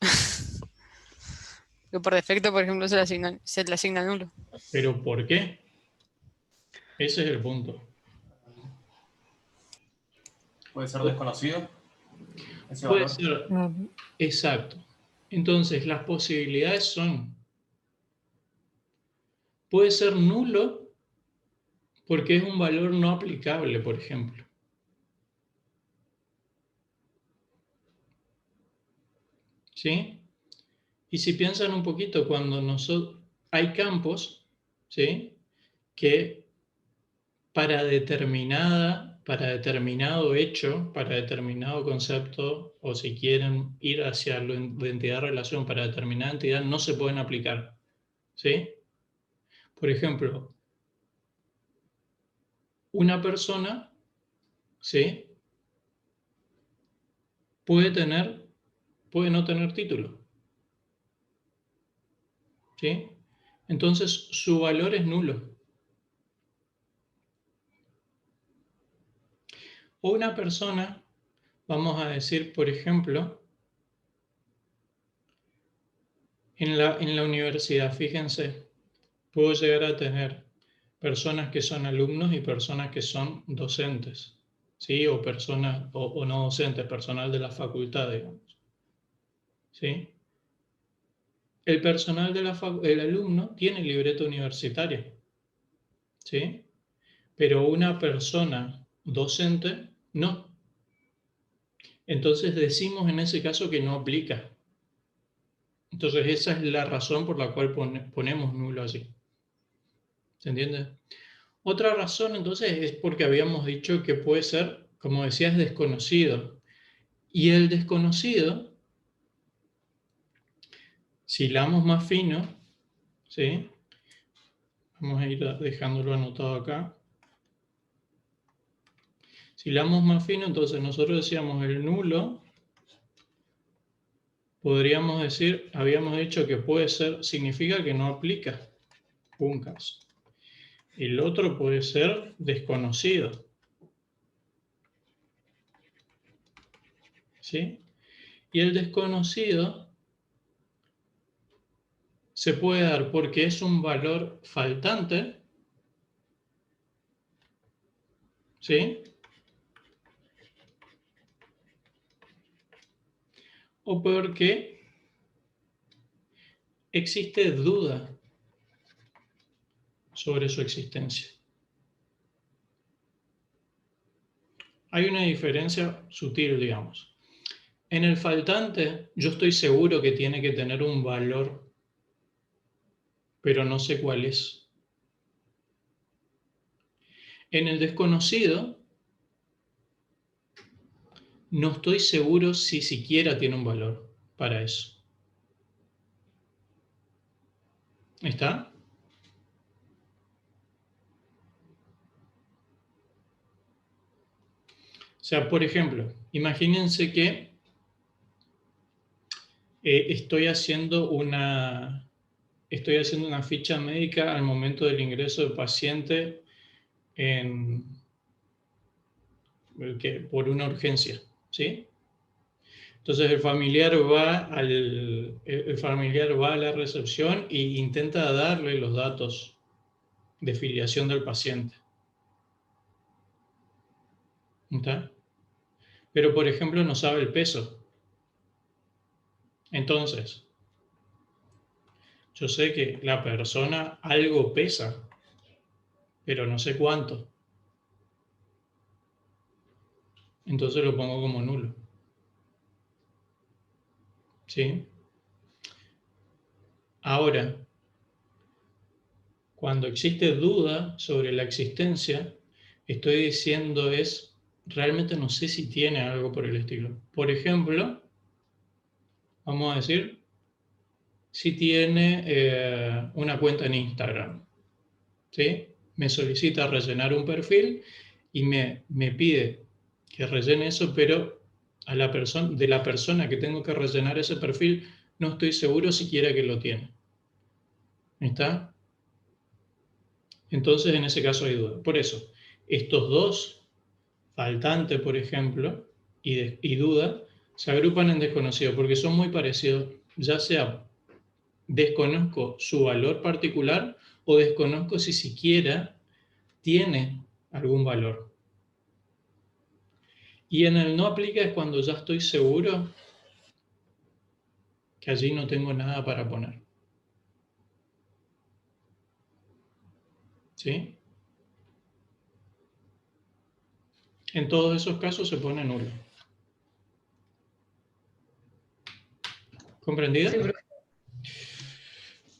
Que por defecto, por ejemplo, se le asigna nulo. ¿Pero por qué? Ese es el punto. ¿Puede ser desconocido? Ese Puede valor. ser, No, exacto. Entonces, las posibilidades son, puede ser nulo porque es un valor no aplicable, por ejemplo. ¿Sí? Y si piensan un poquito, cuando hay campos, ¿sí? Que para determinado hecho, para determinado concepto, o si quieren ir hacia la entidad-relación para determinada entidad, no se pueden aplicar. ¿Sí? Por ejemplo, una persona, ¿sí? Puede no tener título. ¿Sí? Entonces, su valor es nulo. O una persona, vamos a decir, por ejemplo, en la universidad, fíjense, puedo llegar a tener personas que son alumnos y personas que son docentes, ¿sí? O personas, o no docentes, personal de la facultad, digamos. ¿Sí? El personal el alumno tiene libreta universitaria, ¿sí? Pero una persona docente no. Entonces decimos en ese caso que no aplica. Entonces esa es la razón por la cual ponemos nulo allí. ¿Se entiende? Otra razón entonces es porque habíamos dicho que puede ser, como decías, desconocido. Y el desconocido, si hilamos más fino, ¿sí? Vamos a ir dejándolo anotado acá. Si hilamos más fino, entonces nosotros decíamos el nulo, podríamos decir, habíamos dicho que puede ser, significa que no aplica, un caso. El otro puede ser desconocido. ¿sí? Y el desconocido se puede dar porque es un valor faltante, ¿sí? O porque existe duda sobre su existencia. Hay una diferencia sutil, digamos. En el faltante, yo estoy seguro que tiene que tener un valor, pero no sé cuál es. En el desconocido, no estoy seguro si siquiera tiene un valor para eso. ¿Está? O sea, por ejemplo, imagínense que estoy haciendo una ficha médica al momento del ingreso del paciente por una urgencia, ¿sí? Entonces el familiar va a la recepción e intenta darle los datos de filiación del paciente. ¿Está? Pero, por ejemplo, no sabe el peso. Entonces, yo sé que la persona algo pesa, pero no sé cuánto. Entonces lo pongo como nulo. ¿Sí? Ahora, cuando existe duda sobre la existencia, estoy diciendo realmente no sé si tiene algo por el estilo. Por ejemplo, vamos a decir, si tiene una cuenta en Instagram, ¿sí? Me solicita rellenar un perfil y me pide que rellene eso, pero de la persona que tengo que rellenar ese perfil, no estoy seguro siquiera que lo tiene. ¿Está? Entonces, en ese caso hay duda. Por eso, estos dos, faltante, por ejemplo, y duda, se agrupan en desconocido porque son muy parecidos, ya sea desconozco su valor particular o desconozco si siquiera tiene algún valor. Y en el no aplica es cuando ya estoy seguro que allí no tengo nada para poner. ¿Sí? En todos esos casos se pone nulo. ¿Comprendido? Sí, profe.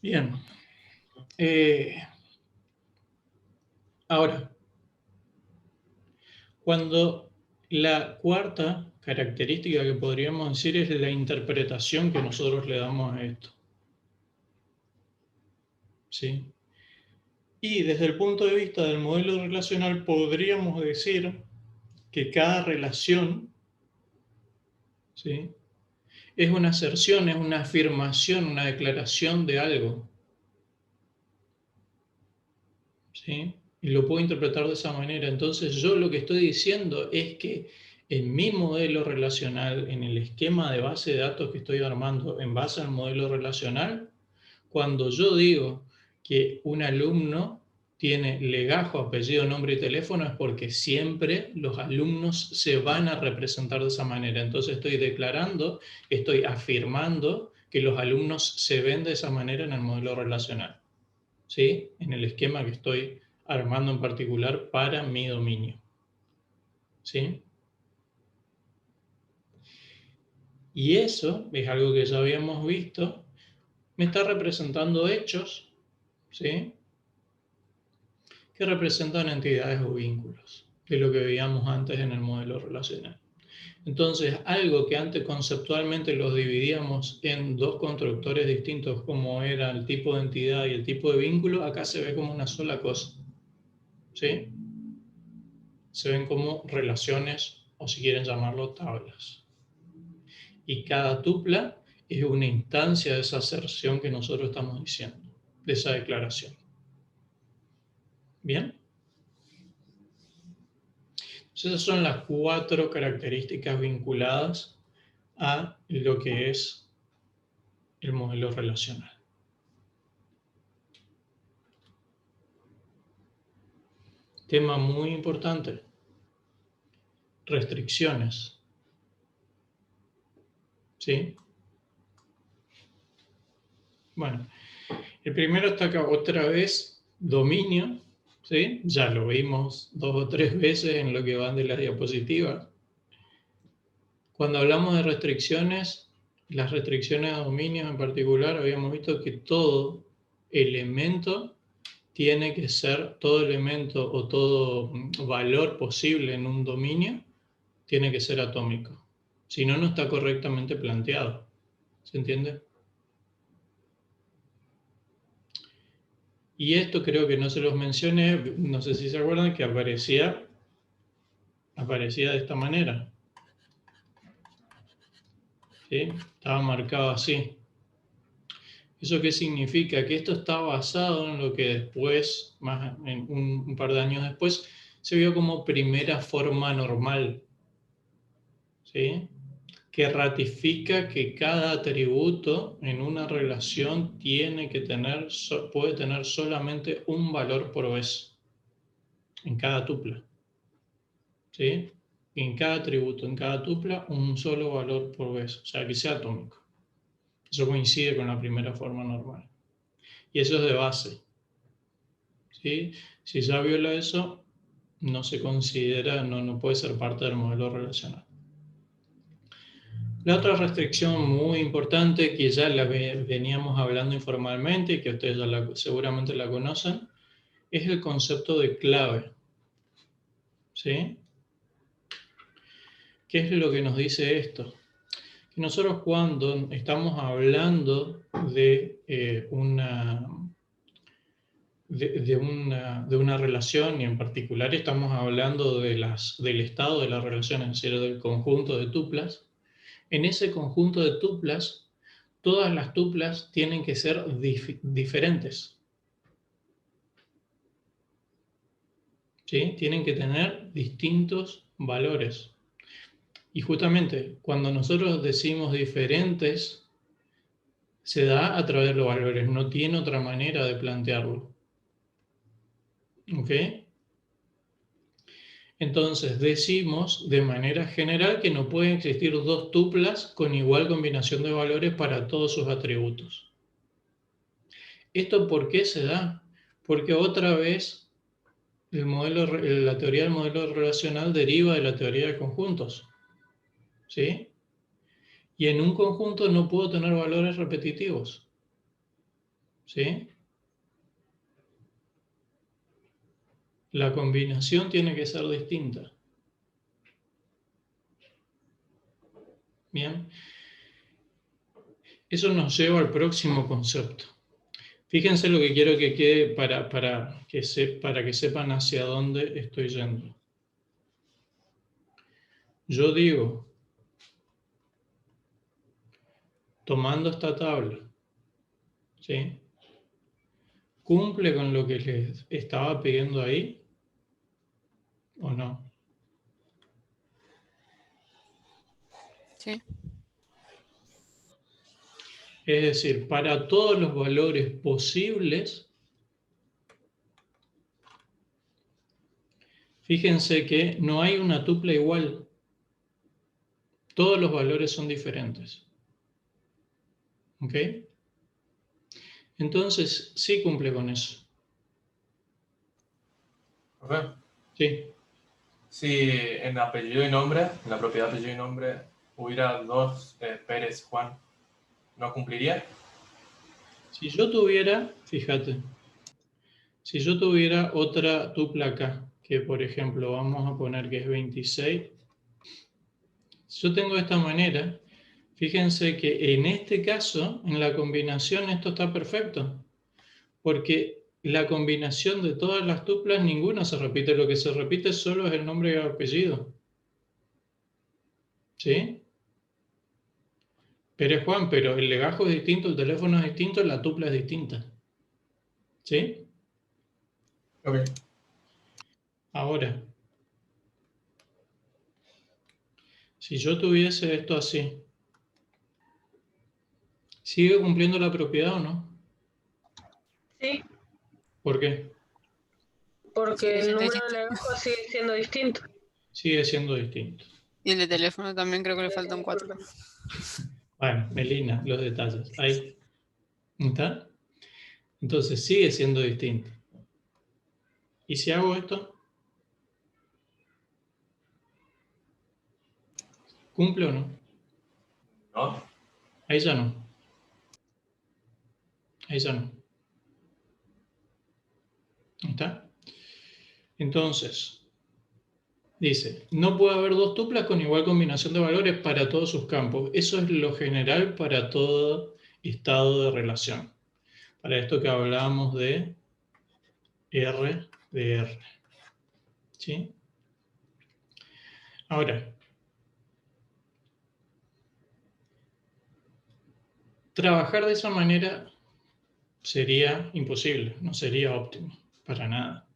Bien. Ahora, cuando la cuarta característica que podríamos decir es la interpretación que nosotros le damos a esto. ¿Sí? Y desde el punto de vista del modelo relacional podríamos decir que cada relación, ¿sí?, es una aserción, es una afirmación, una declaración de algo. ¿Sí? Y lo puedo interpretar de esa manera. Entonces yo lo que estoy diciendo es que en mi modelo relacional, en el esquema de base de datos que estoy armando en base al modelo relacional, cuando yo digo que un alumno tiene legajo, apellido, nombre y teléfono, es porque siempre los alumnos se van a representar de esa manera. Entonces estoy declarando, estoy afirmando que los alumnos se ven de esa manera en el modelo relacional, ¿sí? En el esquema que estoy armando en particular para mi dominio, ¿sí? Y eso es algo que ya habíamos visto, me está representando hechos, ¿sí?, que representan entidades o vínculos, de lo que veíamos antes en el modelo relacional. Entonces, algo que antes conceptualmente los dividíamos en dos constructores distintos, como era el tipo de entidad y el tipo de vínculo, acá se ve como una sola cosa, ¿sí? Se ven como relaciones, o si quieren llamarlo, tablas. Y cada tupla es una instancia de esa aserción que nosotros estamos diciendo, de esa declaración. ¿Bien? Entonces, esas son las 4 características vinculadas a lo que es el modelo relacional. Tema muy importante. Restricciones. ¿Sí? Bueno, el primero está acá otra vez, dominio. ¿Sí? Ya lo vimos 2 o 3 veces en lo que van de la diapositiva. Cuando hablamos de restricciones, las restricciones a dominios en particular, habíamos visto que todo elemento tiene que ser, todo elemento o todo valor posible en un dominio tiene que ser atómico. Si no, no está correctamente planteado. ¿Se entiende? Y esto creo que no se los mencioné, no sé si se acuerdan que aparecía de esta manera. ¿Sí? Estaba marcado así. ¿Eso qué significa? Que esto está basado en lo que después, más en un par de años después, se vio como primera forma normal. ¿Sí? Que ratifica que cada atributo en una relación tiene que tener, puede tener solamente un valor por vez en cada tupla. ¿Sí? En cada atributo, en cada tupla, un solo valor por vez, o sea, que sea atómico. Eso coincide con la primera forma normal. Y eso es de base. ¿Sí? Si ya viola eso, no se considera, no puede ser parte del modelo relacional. La otra restricción muy importante, que ya la veníamos hablando informalmente y que ustedes ya seguramente la conocen, es el concepto de clave. ¿Sí? ¿Qué es lo que nos dice esto? Que nosotros cuando estamos hablando de una relación, y en particular estamos hablando del estado de la relación, es decir, del conjunto de tuplas, en ese conjunto de tuplas, todas las tuplas tienen que ser diferentes. ¿Sí? Tienen que tener distintos valores. Y justamente cuando nosotros decimos diferentes, se da a través de los valores, no tiene otra manera de plantearlo. ¿Ok? Entonces decimos de manera general que no pueden existir dos tuplas con igual combinación de valores para todos sus atributos. ¿Esto por qué se da? Porque otra vez la teoría del modelo relacional deriva de la teoría de conjuntos. ¿Sí? Y en un conjunto no puedo tener valores repetitivos. ¿Sí? La combinación tiene que ser distinta. Bien. Eso nos lleva al próximo concepto. Fíjense lo que quiero que quede para que sepan hacia dónde estoy yendo. Yo digo, tomando esta tabla, ¿sí? ¿Cumple con lo que les estaba pidiendo ahí o no? Sí. Es decir, para todos los valores posibles, fíjense que no hay una tupla igual. Todos los valores son diferentes. ¿Ok? Entonces, sí cumple con eso. ¿Ok? Sí. Si en apellido y nombre, en la propiedad apellido y nombre, hubiera dos Pérez Juan, ¿no cumpliría? Si yo tuviera, fíjate, si yo tuviera otra tupla acá, que por ejemplo vamos a poner que es 26, si yo tengo de esta manera, fíjense que en este caso, en la combinación, esto está perfecto, porque la combinación de todas las tuplas, ninguna se repite, lo que se repite solo es el nombre y el apellido. ¿Sí? Pérez Juan, pero el legajo es distinto, el teléfono es distinto, la tupla es distinta. ¿Sí? Ok. Ahora, si yo tuviese esto así, ¿Sigue cumpliendo la propiedad o no? Sí, ¿Por qué? porque Sigue el siendo número distinto. de legajo sigue siendo distinto. Sigue siendo distinto. Y el de teléfono también creo que le faltan 4. Bueno, Melina, los detalles. Ahí. ¿Está? Entonces sigue siendo distinto. ¿Y si hago esto? ¿Cumple o no? ¿No? Ahí ya no. Ahí ya no. ¿Está? Entonces, dice, no puede haber dos tuplas con igual combinación de valores para todos sus campos. Eso es lo general para todo estado de relación. Para esto que hablábamos de R de R. ¿Sí? Ahora, trabajar de esa manera sería imposible, no sería óptimo, para nada.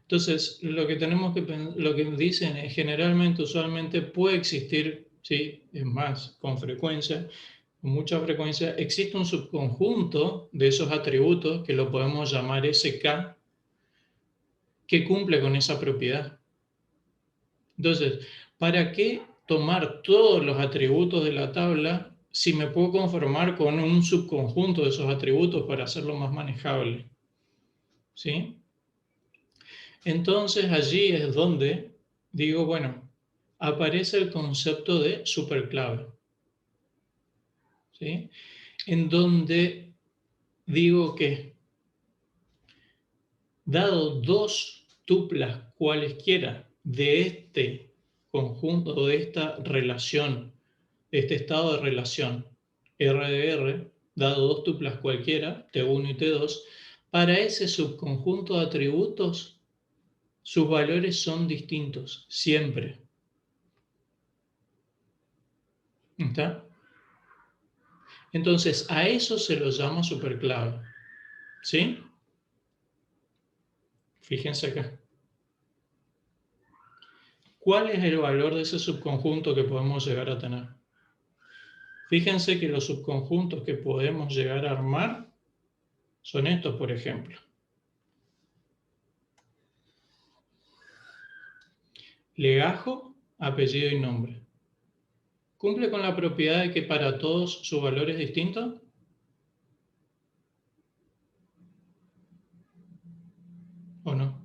Entonces, lo que tenemos que lo que dicen es generalmente, usualmente puede existir, sí, es más, con frecuencia, con mucha frecuencia, existe un subconjunto de esos atributos que lo podemos llamar SK, que cumple con esa propiedad. Entonces, ¿para qué tomar todos los atributos de la tabla si me puedo conformar con un subconjunto de esos atributos para hacerlo más manejable? ¿Sí? Entonces allí es donde digo, bueno, aparece el concepto de superclave. ¿Sí? En donde digo que dado dos tuplas cualesquiera de este conjunto, de esta relación, de este estado de relación R de R, dado dos tuplas cualquiera, T1 y T2, para ese subconjunto de atributos, sus valores son distintos, siempre. ¿Está? Entonces, a eso se lo llama superclave. ¿Sí? Fíjense acá. ¿Cuál es el valor de ese subconjunto que podemos llegar a tener? Fíjense que los subconjuntos que podemos llegar a armar son estos, por ejemplo. Legajo, apellido y nombre. ¿Cumple con la propiedad de que para todos su valor es distinto? ¿O no?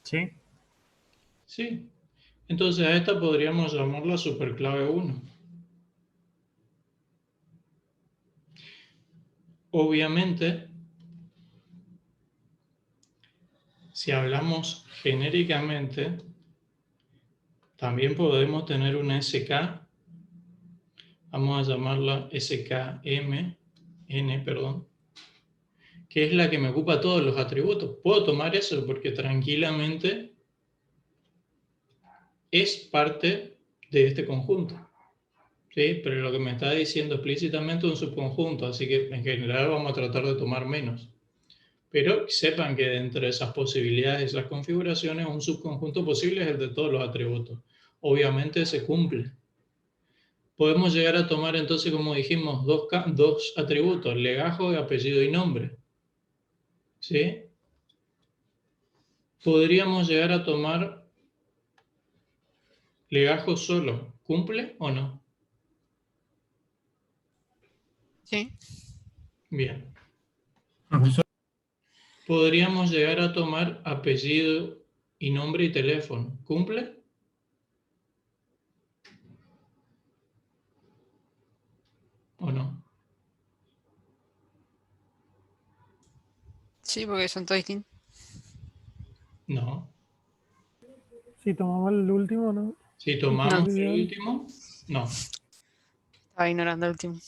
Sí. Sí. Entonces a esta podríamos llamarla superclave 1. Obviamente, si hablamos genéricamente, también podemos tener una SK, vamos a llamarla SKM, N, perdón, que es la que me ocupa todos los atributos. Puedo tomar eso porque tranquilamente es parte de este conjunto. ¿Sí? Pero lo que me está diciendo explícitamente es un subconjunto, así que en general vamos a tratar de tomar menos. Pero sepan que dentro de esas posibilidades, esas configuraciones, un subconjunto posible es el de todos los atributos. Obviamente se cumple. Podemos llegar a tomar entonces, como dijimos, dos atributos, legajo, apellido y nombre. ¿Sí? Podríamos llegar a tomar legajo solo. ¿Cumple o no? Sí. Bien. Profesor, Podríamos llegar a tomar apellido y nombre y teléfono. ¿Cumple? ¿O no? Sí, porque son todos distintos. No. Si tomamos el último, ¿no? Si tomamos No. el último, no. Estaba ignorando el último.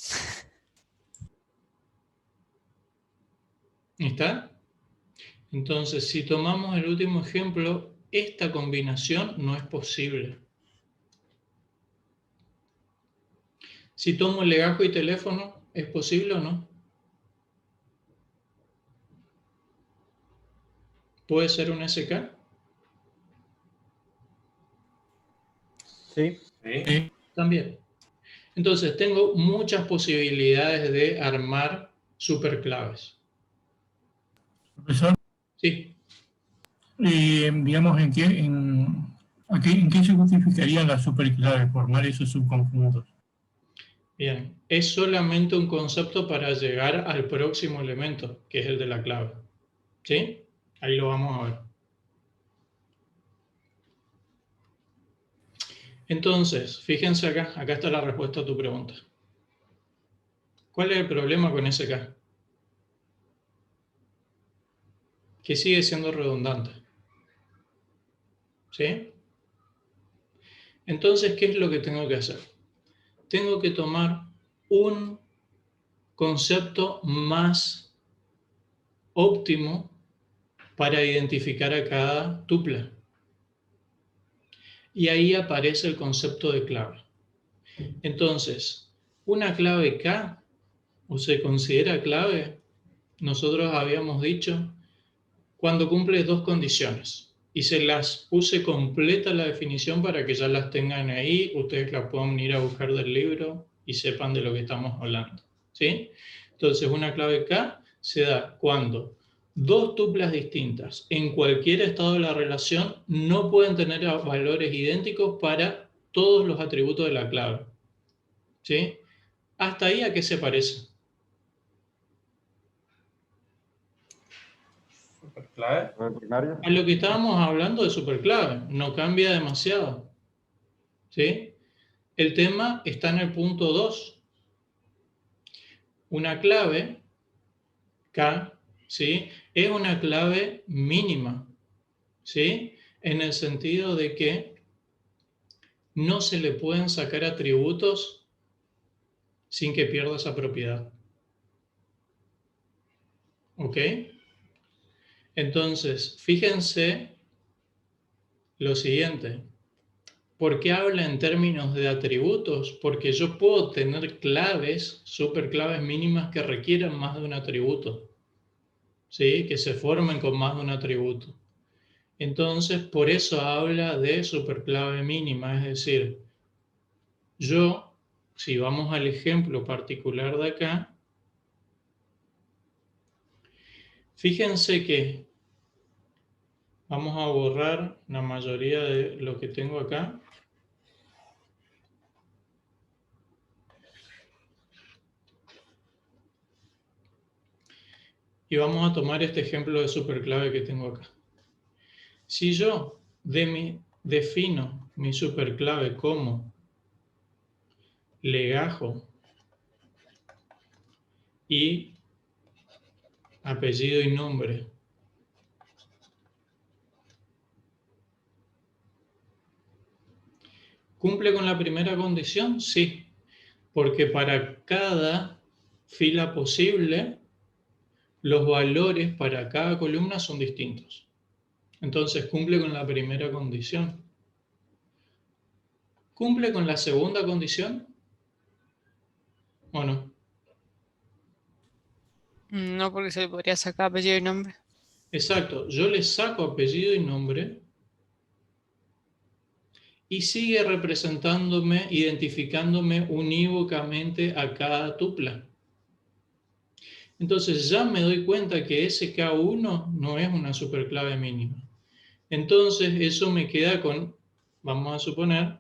¿Está? Entonces, si tomamos el último ejemplo, esta combinación no es posible. Si tomo legajo y teléfono, ¿es posible o no? ¿Puede ser un SK? Sí. Sí. sí. También. Entonces, tengo muchas posibilidades de armar superclaves. Profesor, Sí, digamos, ¿en qué se justificarían las superclaves, formar esos subconjuntos? bien. Es solamente un concepto para llegar al próximo elemento, que es el de la clave. ¿Sí? Ahí lo vamos a ver. Entonces, fíjense acá, acá está la respuesta a tu pregunta. ¿Cuál es el problema con SK? Que sigue siendo redundante. ¿Sí? Entonces, ¿qué es lo que tengo que hacer? Tengo que tomar un concepto más óptimo para identificar a cada tupla. Y ahí aparece el concepto de clave. Entonces, una clave K, o se considera clave, nosotros habíamos dicho, cuando cumple dos condiciones. Y se las puse completa la definición para que ya las tengan ahí, ustedes la puedan ir a buscar del libro y sepan de lo que estamos hablando. ¿Sí? Entonces, una clave K se da cuando dos tuplas distintas en cualquier estado de la relación no pueden tener valores idénticos para todos los atributos de la clave. ¿Sí? ¿Hasta ahí a qué se parece? ¿Superclave? Binaria. A lo que estábamos hablando de superclave, no cambia demasiado. ¿Sí? El tema está en el punto 2. Una clave, K, ¿sí? Es una clave mínima, ¿sí? En el sentido de que no se le pueden sacar atributos sin que pierda esa propiedad. ¿Ok? Entonces, fíjense lo siguiente. ¿Por qué habla en términos de atributos? Porque yo puedo tener claves, superclaves mínimas que requieran más de un atributo, ¿sí? Que se formen con más de un atributo. Entonces, por eso habla de superclave mínima, es decir, yo, si vamos al ejemplo particular de acá, fíjense que vamos a borrar la mayoría de lo que tengo acá. Y vamos a tomar este ejemplo de superclave que tengo acá. Si yo defino mi superclave como legajo y apellido y nombre, ¿cumple con la primera condición? Sí, porque para cada fila posible, los valores para cada columna son distintos. Entonces cumple con la primera condición. ¿Cumple con la segunda condición? ¿O no? No, porque se le podría sacar apellido y nombre. Exacto, yo le saco apellido y nombre y sigue representándome, identificándome unívocamente a cada tupla. Entonces ya me doy cuenta que ese K1 no es una superclave mínima. Entonces eso me queda con, vamos a suponer,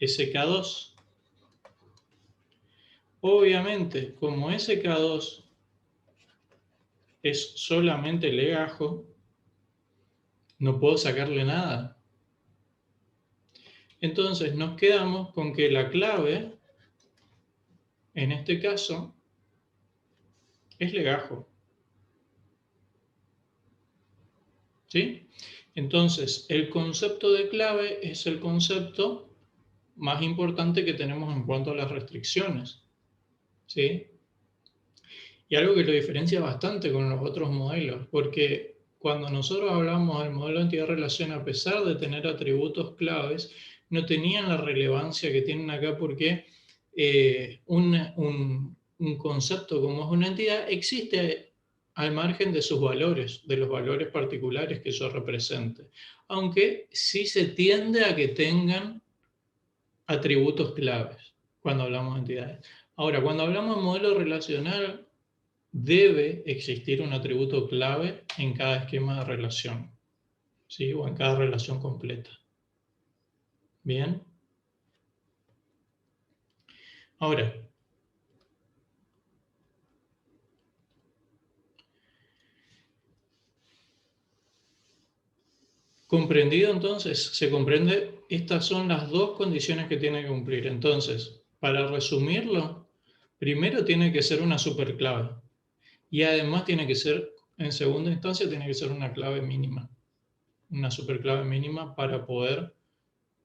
SK2. Obviamente, como SK2 es solamente legajo, no puedo sacarle nada. Entonces nos quedamos con que la clave, en este caso, es legajo. ¿Sí? Entonces, el concepto de clave es el concepto más importante que tenemos en cuanto a las restricciones. ¿Sí? Y algo que lo diferencia bastante con los otros modelos, porque cuando nosotros hablamos del modelo de entidad-relación, a pesar de tener atributos claves, no tenían la relevancia que tienen acá porque un concepto como es una entidad existe al margen de sus valores, de los valores particulares que eso represente, aunque sí se tiende a que tengan atributos claves cuando hablamos de entidades. Ahora, cuando hablamos de modelo relacional, debe existir un atributo clave en cada esquema de relación, ¿sí? O en cada relación completa. ¿Bien? Ahora, comprendido entonces, se comprende, estas son las dos condiciones que tiene que cumplir. Entonces, para resumirlo, primero tiene que ser una superclave y además tiene que ser, en segunda instancia, tiene que ser una clave mínima, una superclave mínima para poder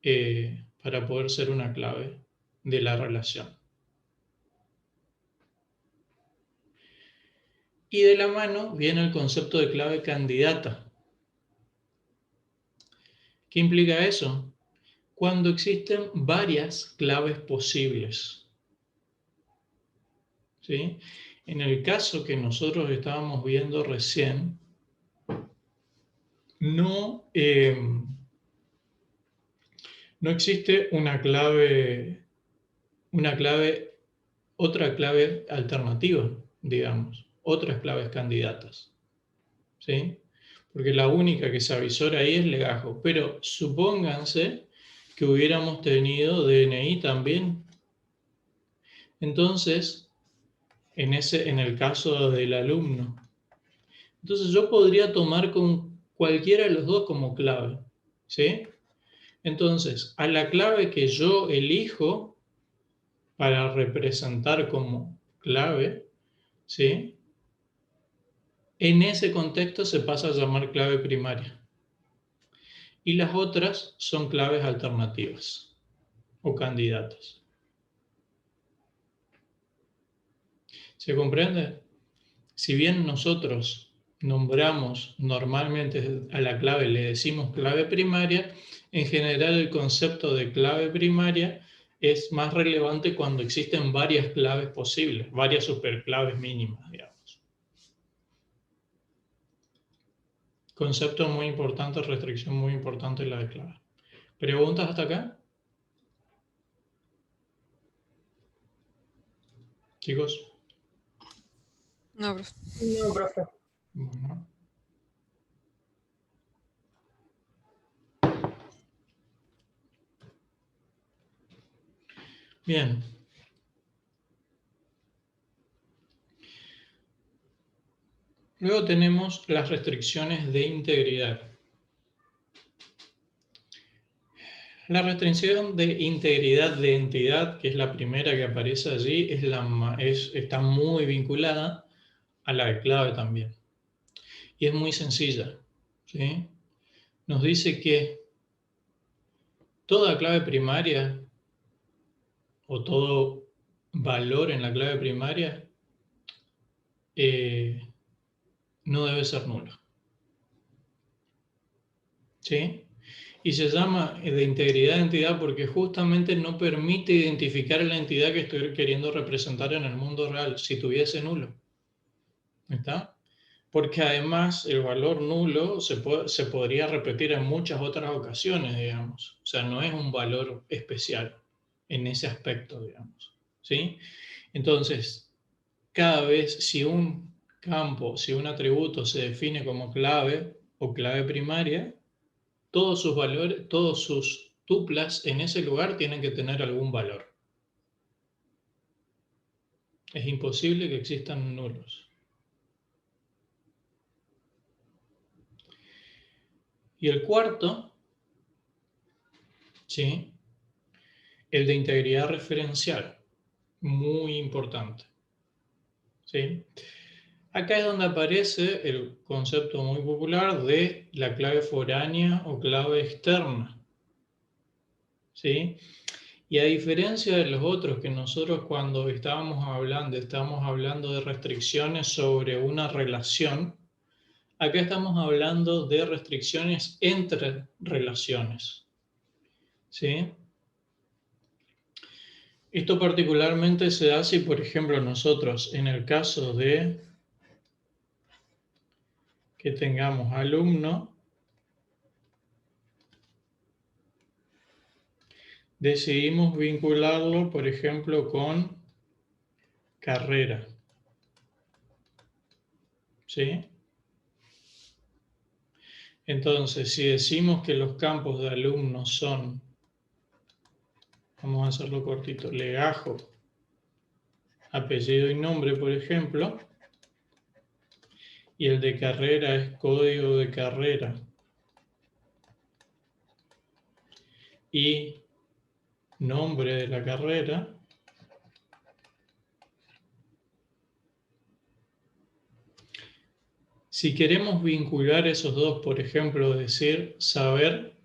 ser una clave de la relación. Y de la mano viene el concepto de clave candidata. ¿Qué implica eso? Cuando existen varias claves posibles. ¿Sí? En el caso que nosotros estábamos viendo recién, no existe otra clave alternativa, digamos, otras claves candidatas. ¿Sí? Porque la única que se avisora ahí es legajo. Pero supónganse que hubiéramos tenido DNI también. Entonces, en el caso del alumno, entonces yo podría tomar con cualquiera de los dos como clave. ¿Sí? Entonces, a la clave que yo elijo para representar como clave, ¿sí? En ese contexto se pasa a llamar clave primaria. Y las otras son claves alternativas o candidatas. ¿Se comprende? Si bien nosotros nombramos normalmente a la clave, le decimos clave primaria, en general el concepto de clave primaria es más relevante cuando existen varias claves posibles, varias superclaves mínimas, digamos. Concepto muy importante, restricción muy importante la de clave. ¿Preguntas hasta acá? Chicos. No, profe. No, profe. Bueno. Bien. Luego tenemos las restricciones de integridad. La restricción de integridad de entidad, que es la primera que aparece allí, está muy vinculada a la de clave también. Y es muy sencilla, ¿sí? Nos dice que toda clave primaria o todo valor en la clave primaria no debe ser nulo. ¿Sí? Y se llama de integridad de entidad porque justamente no permite identificar a la entidad que estoy queriendo representar en el mundo real si tuviese nulo. ¿Está? Porque además el valor nulo se podría repetir en muchas otras ocasiones, digamos. O sea, no es un valor especial en ese aspecto, digamos. ¿Sí? Entonces, cada vez si un campo, si un atributo se define como clave o clave primaria, todos sus valores, todos sus tuplas en ese lugar tienen que tener algún valor. Es imposible que existan nulos. Y el cuarto, ¿sí? El de integridad referencial, muy importante. ¿Sí? Acá es donde aparece el concepto muy popular de la clave foránea o clave externa. ¿Sí? Y a diferencia de los otros que nosotros cuando estábamos hablando de restricciones sobre una relación, acá estamos hablando de restricciones entre relaciones. ¿Sí? Esto particularmente se da si, por ejemplo, nosotros en el caso de que tengamos alumno decidimos vincularlo, por ejemplo, con carrera. ¿Sí? Entonces, si decimos que los campos de alumnos son, vamos a hacerlo cortito, legajo, apellido y nombre, por ejemplo, y el de carrera es código de carrera y nombre de la carrera, si queremos vincular esos dos, por ejemplo, decir saber,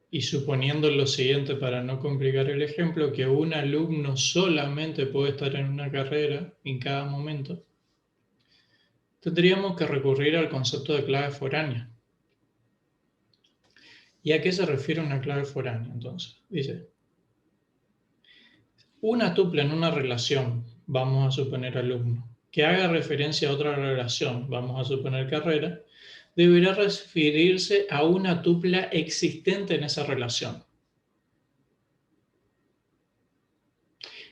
y suponiendo lo siguiente para no complicar el ejemplo, que un alumno solamente puede estar en una carrera en cada momento, tendríamos que recurrir al concepto de clave foránea. ¿Y a qué se refiere una clave foránea? Entonces, dice, una tupla en una relación, vamos a suponer alumno, que haga referencia a otra relación, vamos a suponer carrera, deberá referirse a una tupla existente en esa relación.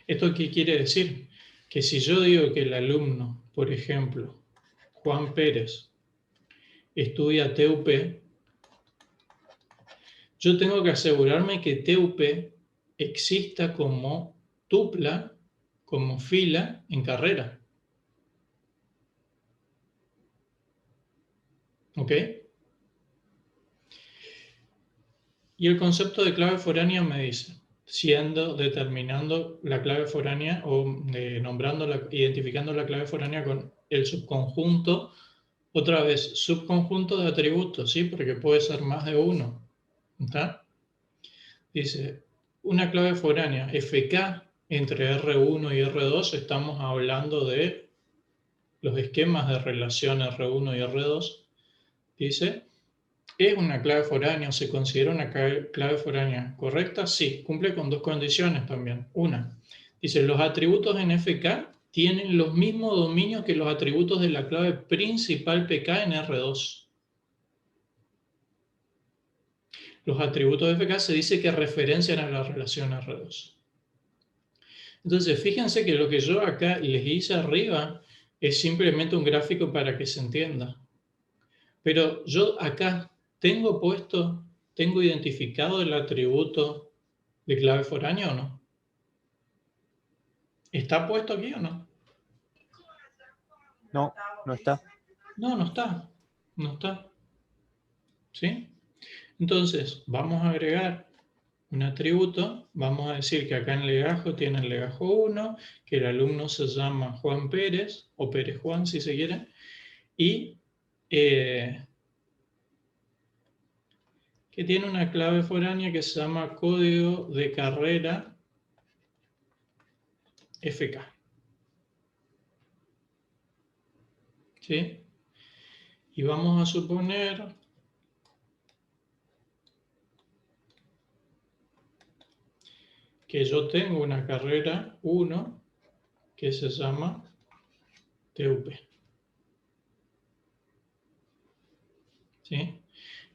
¿Esto qué quiere decir? Que si yo digo que el alumno, por ejemplo, Juan Pérez, estudia TUP, yo tengo que asegurarme que TUP exista como tupla, como fila en carrera. ¿Ok? Y el concepto de clave foránea me dice, determinando la clave foránea o identificando la clave foránea con el subconjunto, otra vez, subconjunto de atributos, ¿sí? Porque puede ser más de uno. ¿Está? Dice, una clave foránea, FK, entre R1 y R2, estamos hablando de los esquemas de relación R1 y R2. Dice, ¿es una clave foránea o se considera una clave foránea correcta? Sí, cumple con dos condiciones también. Una, dice, los atributos en FK tienen los mismos dominios que los atributos de la clave principal PK en R2. Los atributos de FK se dice que referencian a la relación R2. Entonces, fíjense que lo que yo acá les hice arriba es simplemente un gráfico para que se entienda. Pero yo acá tengo identificado el atributo de clave foránea o no. ¿Está puesto aquí o no? No, no está. No, no está. No está. ¿Sí? Entonces, vamos a agregar un atributo. Vamos a decir que acá en legajo tiene el legajo 1, que el alumno se llama Juan Pérez, o Pérez Juan si se quiere, y que tiene una clave foránea que se llama código de carrera FK. ¿Sí? Y vamos a suponer que yo tengo una carrera 1 que se llama TUP. ¿Sí?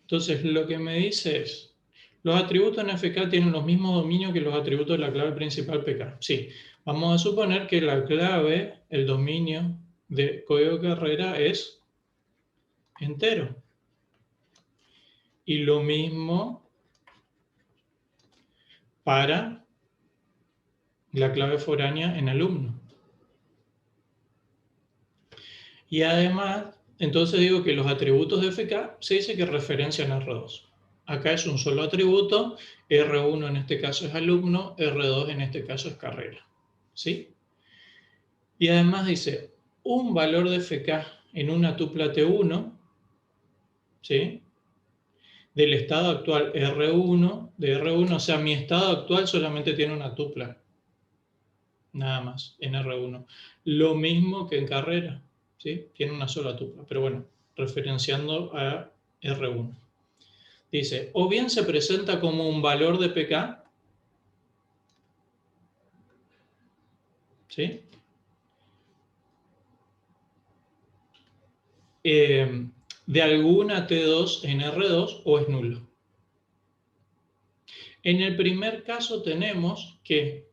Entonces, lo que me dice es, los atributos en FK tienen los mismos dominios que los atributos de la clave principal PK. Sí, vamos a suponer que la clave, el dominio de código de carrera es entero. Y lo mismo para la clave foránea en alumno. Y además, entonces digo que los atributos de FK se dice que referencian a R2. Acá es un solo atributo, R1 en este caso es alumno, R2 en este caso es carrera. ¿Sí? Y además dice, un valor de FK en una tupla T1, ¿sí? Del estado actual R1, de R1, o sea, mi estado actual solamente tiene una tupla. Nada más, en R1. Lo mismo que en carrera, ¿sí? Tiene una sola tupla, pero bueno, referenciando a R1. Dice, o bien se presenta como un valor de PK, ¿sí? De alguna T2 en R2 o es nulo. En el primer caso tenemos que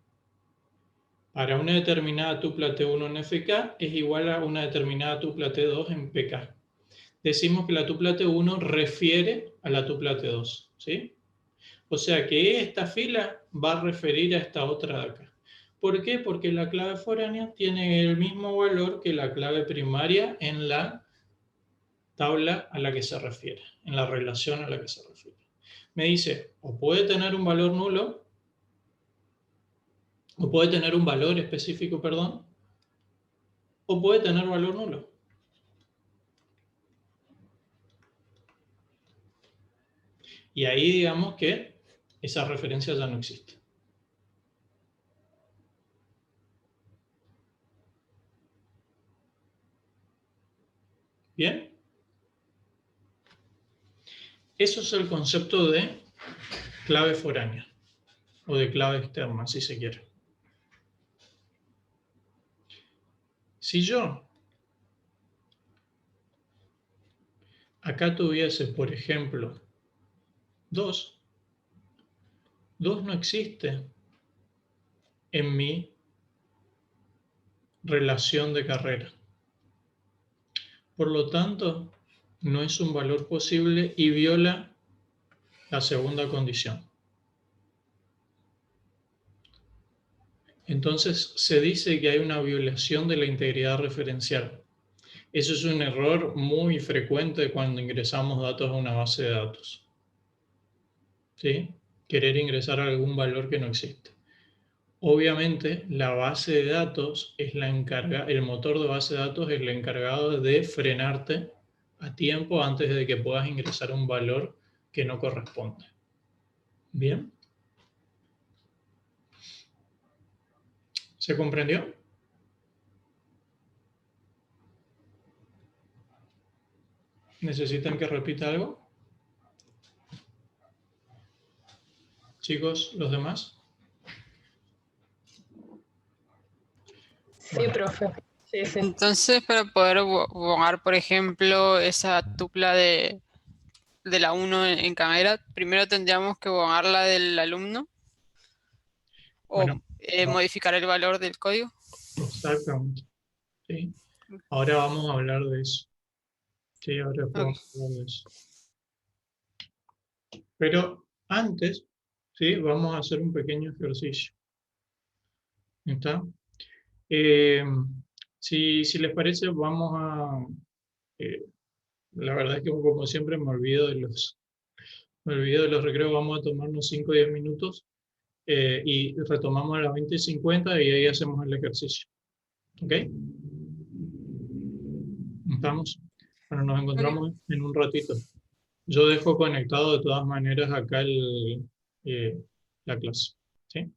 para una determinada tupla T1 en FK es igual a una determinada tupla T2 en PK. Decimos que la tupla T1 refiere a la tupla T2, ¿sí? O sea que esta fila va a referir a esta otra de acá. ¿Por qué? Porque la clave foránea tiene el mismo valor que la clave primaria en la tabla a la que se refiere, en la relación a la que se refiere. Me dice, o puede tener un valor nulo, o puede tener un valor específico, perdón, o puede tener valor nulo. Y ahí digamos que esa referencia ya no existe. ¿Bien? Eso es el concepto de clave foránea o de clave externa, si se quiere. Si yo acá tuviese, por ejemplo, 2 no existe en mi relación de carrera. Por lo tanto, no es un valor posible y viola la segunda condición. Entonces, se dice que hay una violación de la integridad referencial. Eso es un error muy frecuente cuando ingresamos datos a una base de datos. ¿Sí? Querer ingresar algún valor que no existe. Obviamente, la base de datos es la encargada, el motor de base de datos es el encargado de frenarte a tiempo antes de que puedas ingresar un valor que no corresponde. ¿Bien? ¿Se comprendió? ¿Necesitan que repita algo? Chicos, ¿los demás? Sí, Bueno. profe. Sí, sí. Entonces, para poder borrar, por ejemplo, esa tupla de la 1 en cámara, primero tendríamos que borrarla del alumno o Bueno, modificar el valor del código. exactamente. ¿Sí? Ahora vamos a hablar de eso. Sí, ahora Ok. vamos a hablar de eso. Pero antes, ¿sí? Vamos a hacer un pequeño ejercicio. ¿Está? Si les parece, vamos a... la verdad es que como siempre me olvido de los recreos. Vamos a tomarnos 5 o 10 minutos y retomamos a las 20:50 y ahí hacemos el ejercicio. ¿Ok? ¿Estamos? Bueno, nos encontramos en un ratito. Yo dejo conectado de todas maneras acá la clase. ¿Sí?